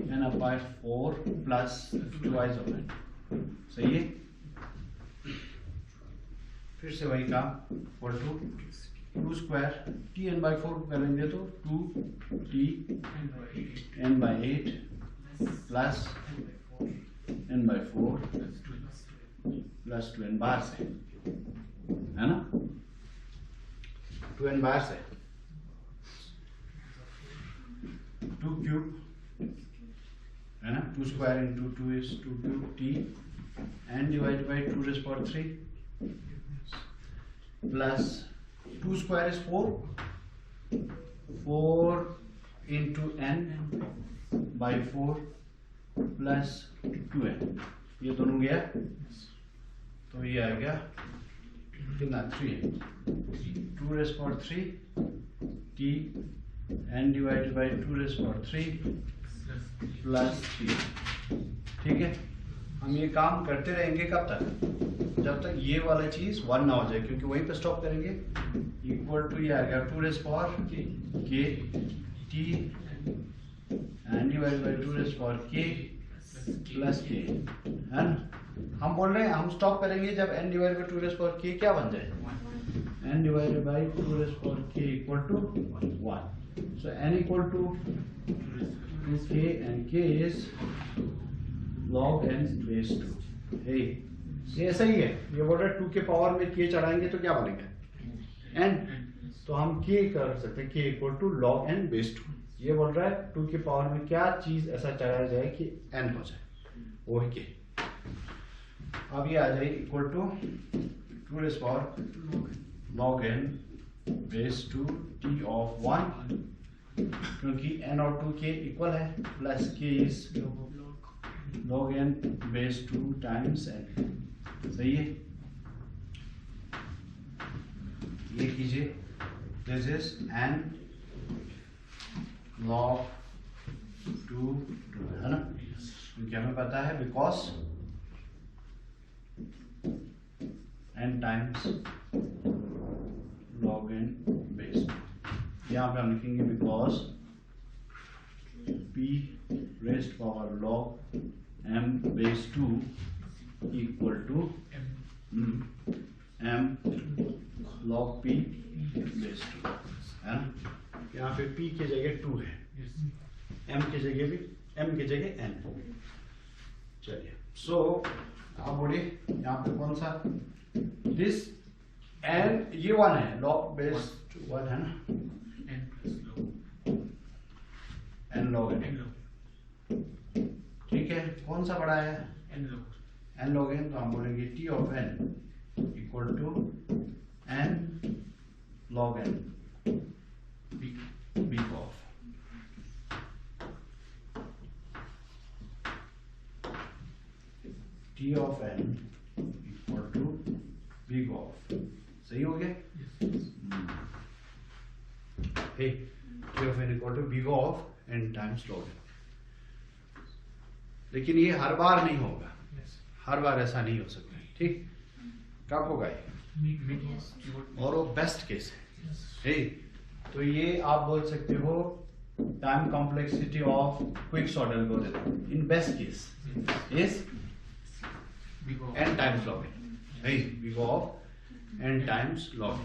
n upon 4 plus 2 n। सही है? फिर से वही काम, equal to 2 square T N by 4 करेंगे तो 2 T N by 8 plus N by 4 plus 2 N बाहर से, है ना? 2 एन बाहर से 2 क्यूब है ना? 2 square into 2 is 2 cube T N divide by 2 raise power 3 plus 2 square is 4 into n by 4 plus 2n, ये दोनों गया तो ये आ गया कितना? 3 2 raise power 3 t n divided by 2 raise power 3 plus 3। ठीक है, हम ये काम करते रहेंगे कब तक? जब तक ये वाला चीज 1 ना हो जाए, क्योंकि वहीं पे स्टॉप करेंगे। इक्वल टू ये आ गया 2 raise power k t N divided by 2 raise power k plus k, है ना? हम बोल रहे हैं हम स्टॉप करेंगे जब n divided by 2 raise power k क्या बन जाए? n divided by 2 raise power k equal to 1। So n equal to 2k and k is log n base 2। hey, ये ऐसा ही है, ये बोल रहा है 2 के पावर में k चढ़ाएंगे तो क्या बनेगा? n। तो हम k कर सकते हैं, k equal to log n base 2। ये बोल रहा है 2 के पावर में क्या चीज ऐसा चढ़ाया जाए कि n हो जाए, वो है k। अब ये आ जाए equal to 2 raise power log n base 2 t of 1, क्योंकि n और 2 k इक्वल है, plus k is log n base 2 times n। सही है? ये कीजिए, दिस इज n log 2 है ना? क्योंकि हमें पता है because n times log n base 2। यहाँ पे हम लिखेंगे because p raised power log m base 2 equal to m log p base 2, है ना? यहाँ पे p की जगह 2 है, m की जगह भी m की जगह n। चलिए, सो आप बोलिए यहाँ पे कौन सा? दिस n, ये 1 है, log base 1 है ना? n log n, ठीक है। कौन सा बड़ा है? n log n, तो हम बोलेंगे t of n equal to n log n big of t of n equal to big of। सही हो गया? hey, t of n equal to big of n times log n। लेकिन ये हर बार नहीं होगा, हर बार ऐसा नहीं हो सकता, ठीक? कब होगा ये? और वो बेस्ट केस है। तो ये आप बोल सकते हो time complexity of quicksort algorithm in best case is n times log n, big of n times log n।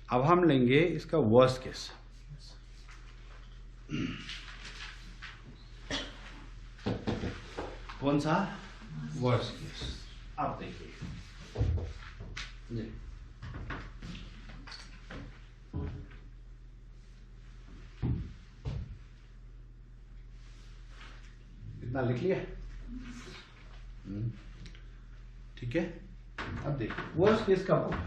अब हम लेंगे इसका वर्स्ट केस। कौन सा? Worst case. आप देखिए, इतना लिख लिया? ठीक है। अब देखिए वर्स्ट केस कब होगा?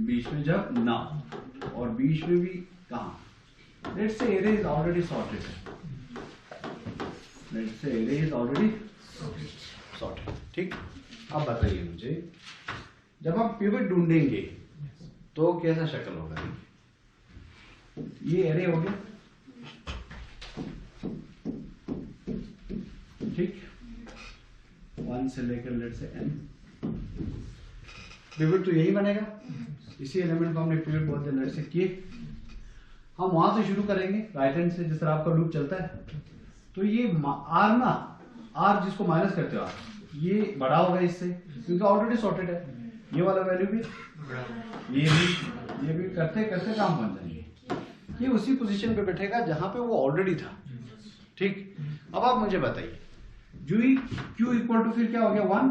बीच में जब ना, और बीच में भी कहाँ? Let's say array is already sorted है। Let's say array is already sorted. ठीक। अब बताइए मुझे, जब आप पिवट ढूंढेंगे तो कैसा शक्ल होगा? ये एरे हो गया, ठीक, 1 से लेकर लेट से n। पिवट तो यही बनेगा, इसी एलिमेंट को हमने पिवट बोलते हैं, लेट से k। हम वहां से शुरू करेंगे राइट हैंड से, जिस तरह आपका लूप चलता है। तो ये r ना, r जिसको माइनस करते हो आप, ये बड़ा होगा इससे, क्योंकि ऑलरेडी सॉर्टेड है। ये वाला वैल्यू भी, ये भी करते करते काम बन जाएंगे। ये उसी पोजीशन पे बैठेगा जहां पे वो ऑलरेडी था। ठीक। अब आप मुझे बताइए, क्यू इक्वल टू फिर क्या हो गया? 1।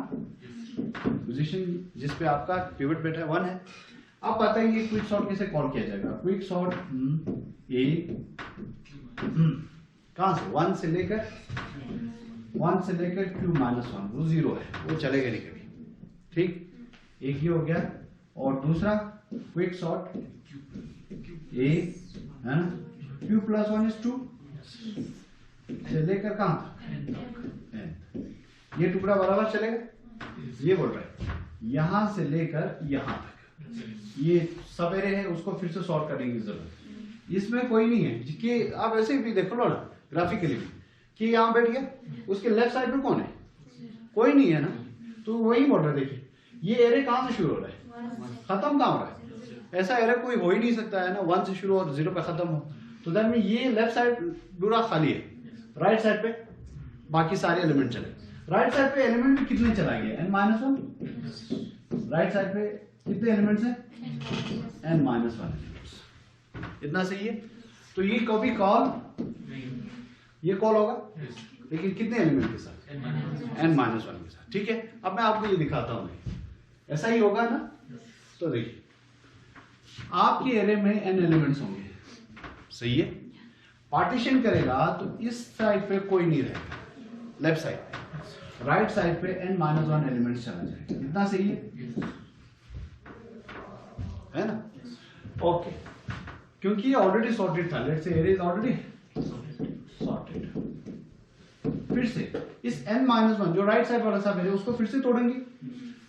पोजीशन जिस पे आपका पिवट बैठा है 1 है। अब बताइए क्विक सॉर्ट कैसे कॉल किया जाएगा? क्विक सॉर्ट ए कहां से? 1 से लेकर q माइनस 1, वो 0 है, वो चलेगा नहीं कभी। ठीक, एक ही हो गया। और दूसरा क्विक सॉर्ट ए है ना, q प्लस 1 इज 2 से लेकर कहां तक? ये टुकड़ा बराबर चलेगा? ये बोल रहा है यहां से लेकर यहां तक। ये सब एरे है, उसको फिर से सॉर्ट करने की जरूरत। इसमें कोई नहीं है कि आप ऐसे भी देख लो ना ग्राफिकली भी, कि यहां बैठ गया, उसके लेफ्ट साइड में कौन है? कोई नहीं है ना। तो वही बोल रहा है, देखिए ये एरे कहां से शुरू हो रहा है, खत्म कहां हो रहा है? ऐसा एरे कोई हो ही नहीं सकता है ना, 1 से शुरू और 0 पे खत्म हो। तो दैट मीन ये लेफ्ट साइड पूरा खाली है, राइट साइड पे बाकी सारे एलिमेंट चले। राइट साइड पे एलिमेंट भी कितने चला गया? n-1। राइट साइड पे कितने एलिमेंट्स हैं? n-1 elements. इतना सही है। तो ये कभी कॉल, ये कॉल होगा, लेकिन कितने एलिमेंट के साथ? n-1 के साथ। ठीक है। अब मैं आपको ये दिखाता हूं, ऐसा ही होगा ना। तो देखिए आपके एरे में n एलिमेंट्स होंगे, सही है। पार्टीशन करेगा तो इस साइड पे कोई नहीं रहेगा, लेफ्ट साइड पे। राइट साइड पे n-1 एलिमेंट्स चला जाएगा। इतना सही है ना? ओके, क्योंकि ये ऑलरेडी सॉर्टेड था। Let's say array is already sorted. फिर से इस n-1 जो राइट साइड वाला सब है उसको फिर से तोड़ेंगे,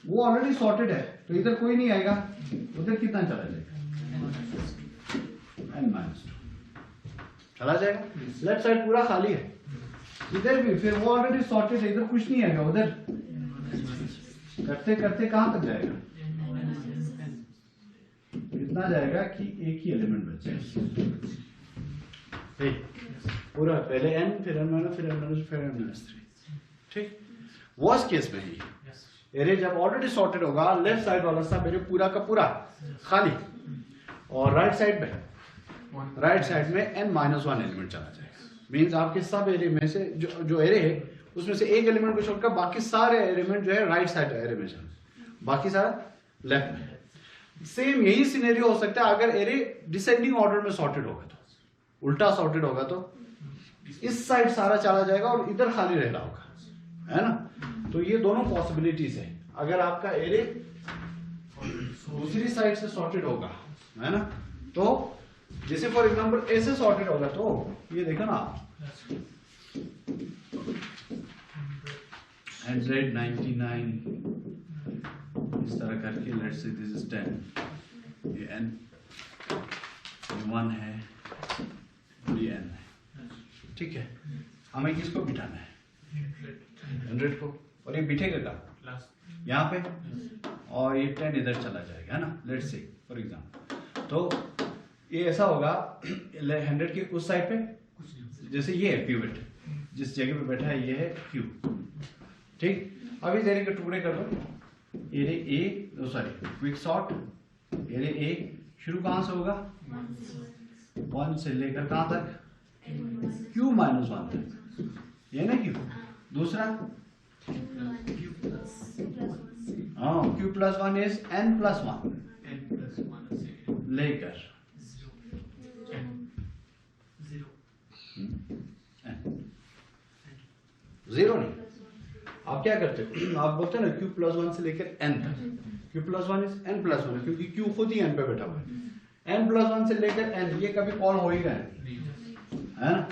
वो ऑलरेडी सॉर्टेड है, तो इधर कोई नहीं आएगा। उधर कितना चला जाएगा? n-2 चला जाएगा। लेफ्ट साइड पूरा खाली है, इधर भी फिर वो ऑलरेडी सॉर्टेड है, इधर कुछ नहीं आएगा। उधर करते करते कहां तक जाएगा? इतना जाएगा कि एक ही एलिमेंट बच जाएगा। पूरा पहले n, फिर n-, फिर n-, फिर n-3। ठीक। वर्स्ट केस में ही एरे जब ऑलरेडी सॉर्टेड होगा, लेफ्ट साइड वाला सब एरे पूरा का पूरा खाली, और राइट साइड में n-1 एलिमेंट चला जाएगा। मींस आपके सब एरे में से जो एरे है उसमें से एक एलिमेंट को छोड़कर बाकी सारे एलिमेंट जो है राइट साइड एरे में चले, बाकी सारा लेफ्ट में। सेम यही सिनेरियो हो सकता है अगर एरे डिसेंडिंग ऑर्डर में सॉर्टेड होगा, तो उल्टा सॉर्टेड होगा तो इस साइड सारा चला जाएगा और इधर खाली रह रहा होगा, है ना। तो ये दोनों पॉसिबिलिटीज है। अगर आपका एरे दूसरी साइड से सॉर्टेड होगा, है ना, तो जैसे फॉर एग्जांपल ऐसे सॉर्टेड होगा, तो ये देखो ना 199 इस तरह करके, लेट्स से दिस इज 10, ये n 1 है और ये n है। ठीक है। हमें किसको बिठाना है? 100 को। और ये बिठेगा कहाँ? यहाँ पे, और ये 10 इधर चला जाएगा, है ना। लेट्स से फॉर एग्जांपल, तो ये ऐसा होगा 100 की उस साइड पे, जैसे ये है पिवट, जिस जगह पे बैठा है ये है Q। ठीक। अब इस एरे के टुकड़े कर दो। Array A, sorry quick sort array A शुरू कहां से होगा? 1 से लेकर कहां तक? q-1 तक, ये ना Q। दूसरा q+1 इज n+1 लेकर जीरो नहीं। आप क्या करते हो, आप बोलते हैं ना q प्लस वन से लेकर n तक, q plus one is n plus one, क्योंकि q खुद ही n पे बैठा हुआ है। n प्लस वन से लेकर n, ये कभी कॉल हो ही गया है ना,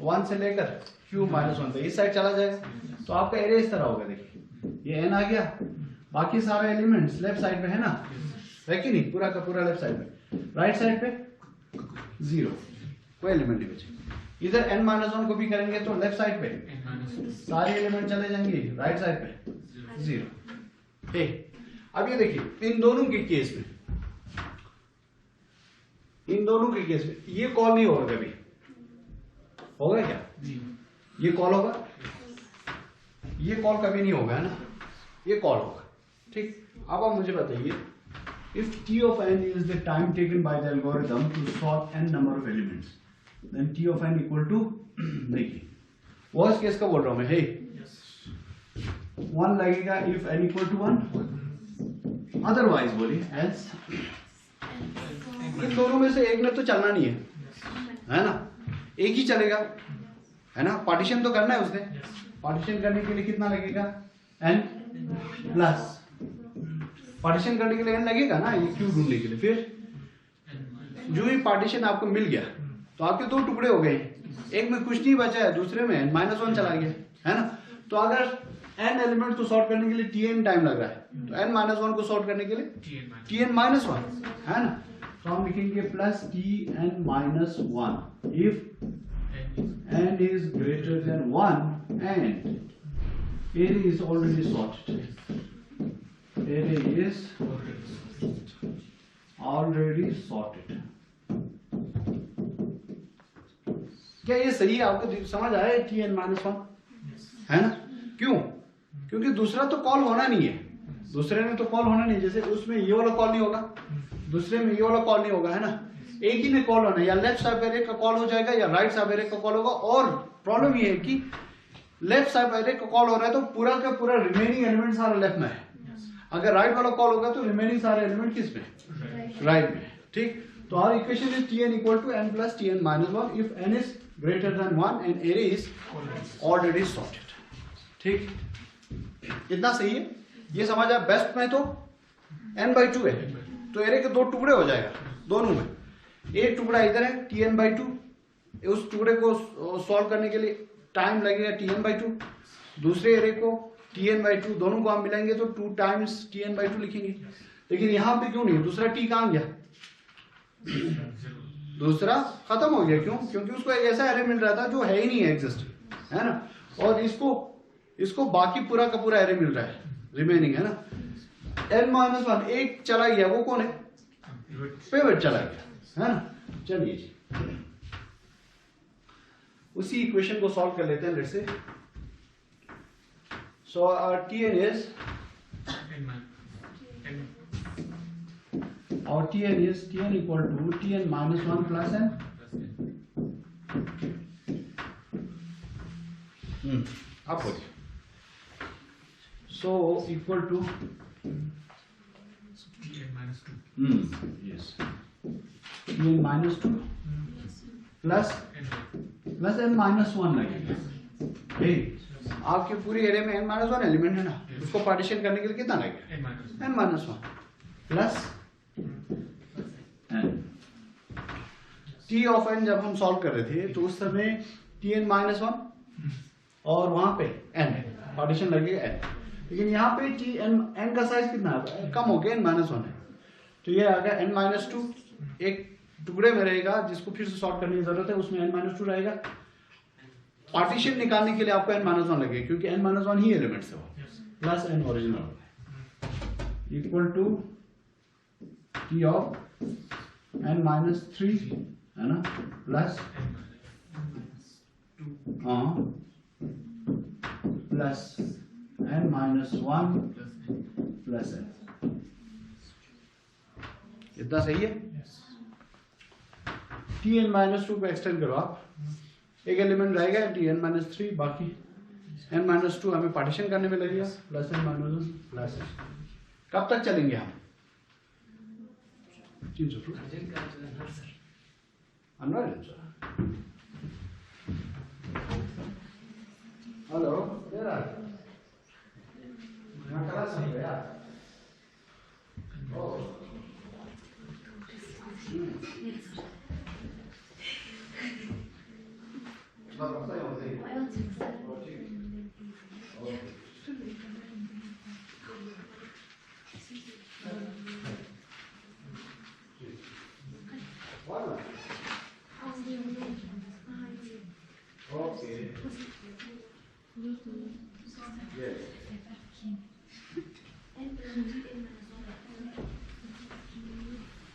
वन से लेकर q माइनस वन पे इस साइड चला जाएगा, तो आपका एरे इस तरह होगा। देखिए ये n आ गया, बाकी सारे एलिमेंट्स लेफ्ट साइड पे है ना, है कि नहीं, पूरा का पूरा लेफ्ट साइड पे, राइट साइड पे जीरो, कोई एलिमेंट नहीं बचे। इधर n माइनस वन को भी करेंगे तो लेफ्ट साइड पे सारे एलिमेंट चले जाएंगे, राइट साइड पे जीरो। ठीक, अब ये देखिए इन दोनों के केस में, इन दोनों के केस में ये कॉल नहीं होगा, कभी होगा क्या, ये कॉल होगा, ये कॉल कभी नहीं होगा, है ना, ये कॉल होगा। ठीक, अब आप मुझे बताइए, if t of n is the time taken by the algorithm to solve n number of elements, then t of n equal to देखिए वर्स्ट केस का बोल रहा हूं मैं, हे 1 लगेगा if n equal to 1, otherwise बोलिए else, इन दोनों में से एक ने तो चलना नहीं है ना, एक ही चलेगा, है ना, पार्टीशन तो करना है उसने, पार्टीशन करने के लिए कितना लगेगा n प्लस, पार्टीशन करने के लिए n लगेगा ना, ये क्यू ढूंढने के लिए। फिर जो ही पार्टीशन आपको मिल गया तो आपके दो टुकड़े हो गए, एक में कुछ नहीं बचा है, दूसरे में n माइनस वन चला गया, है ना। तो अगर n एलिमेंट को सॉर्ट करने के लिए tn टाइम लग रहा है, तो n माइनस वन को सॉर्ट करने के लिए tn माइनस वन, है ना, तो हम लिखेंगे plus tn minus one if n is greater than 1 and array is already sorted, array is already sorted। क्या ये सही है, आपको समझ आया है tn माइनस वन, है ना, क्यों, क्योंकि दूसरा तो कॉल होना नहीं है, दूसरे में तो कॉल होना नहीं, जैसे उसमें ये वाला कॉल नहीं होगा, दूसरे में ये वाला कॉल नहीं होगा, है ना, एक ही में कॉल होना है, या लेफ्ट सब एरे का कॉल हो जाएगा या राइट सब एरे का कॉल होगा। और प्रॉब्लम ये है कि लेफ्ट सब एरे का कॉल हो रहा है तो पूरा का पूरा रिमेनिंग एलिमेंट सारा लेफ्ट में है, अगर राइट वाला कॉल होगा तो रिमेनिंग सारे एलिमेंट किस में, राइट में। ठीक, तो our equation is tn equal to n plus tn minus one if n is greater than 1 and array is already sorted. ठीक, इतना सही है, ये समझ आया। बेस्ट में तो n/2 है, तो एरे के दो टुकड़े हो जाएगा, दोनों में एक टुकड़ा इधर है tn/2, उस टुकड़े को सॉल्व करने के लिए टाइम लगेगा tn/2, दूसरे एरे को tn/2, दोनों को हम मिलाएंगे तो 2 टाइम्स tn/2 लिखेंगे। लेकिन यहां पे क्यों नहीं, दूसरा t कहां गया, दूसरा खत्म हो गया, क्यों, क्योंकि उसको एक ऐसा एरे मिल रहा था जो है ही नहीं एग्जिस्ट, है ना, और इसको बाकी पूरा का पूरा एरे मिल रहा है रिमेनिंग, है ना। n-1 एक चला गया, वो कौन है, पिवट चला गया, है ना। चलिए जी, उसी इक्वेशन को सॉल्व कर लेते हैं, let's say. So our tn is tn equal to tn minus 1 plus n, आप बोलिए, so equal to tn minus 2 yes, tn minus 2 plus n minus 1 लगेगा। आपके पूरी एरे में n माइनस वन एलिमेंट है ना, उसको पार्टीशन करने के लिए कितना लगेगा, n minus one plus n। t of n जब हम सॉल्व कर रहे थे तो उस समय tn माइनस वन और वहां पे n पार्टीशन लगेगा n, लेकिन यहाँ पे n का साइज कितना है, कम हो गया, n माइनस वन है, तो ये आ गया n माइनस टू, एक टुकड़े में रहेगा जिसको फिर से सॉल्व करने की जरूरत है, उसमें n माइनस टू रहेगा। पार्टीशन निकालने के लिए आपको n माइनस वन लगेगा, क्योंकि n माइनस वन ही एलिमेंट्स है, plus n original equal to t of n minus three, है ना, plus plus n minus one plus n। इतना सही है। tn माइनस टू को एक्सटेंड करो आप, एक एलिमेंट रहेगा tn माइनस थ्री, बाकी n माइनस टू हमें पार्टीशन करने में लगेगा, plus n minus one plus n। कब तक चलेंगे हम, 300 I'm not in, sir. Hello class में गया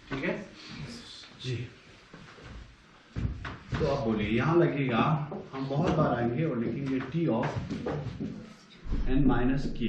ठीक है जी। तो आप बोलिए यहाँ लगेगा, हम बहुत बार आएंगे और लिखेंगे t ऑफ n माइनस के।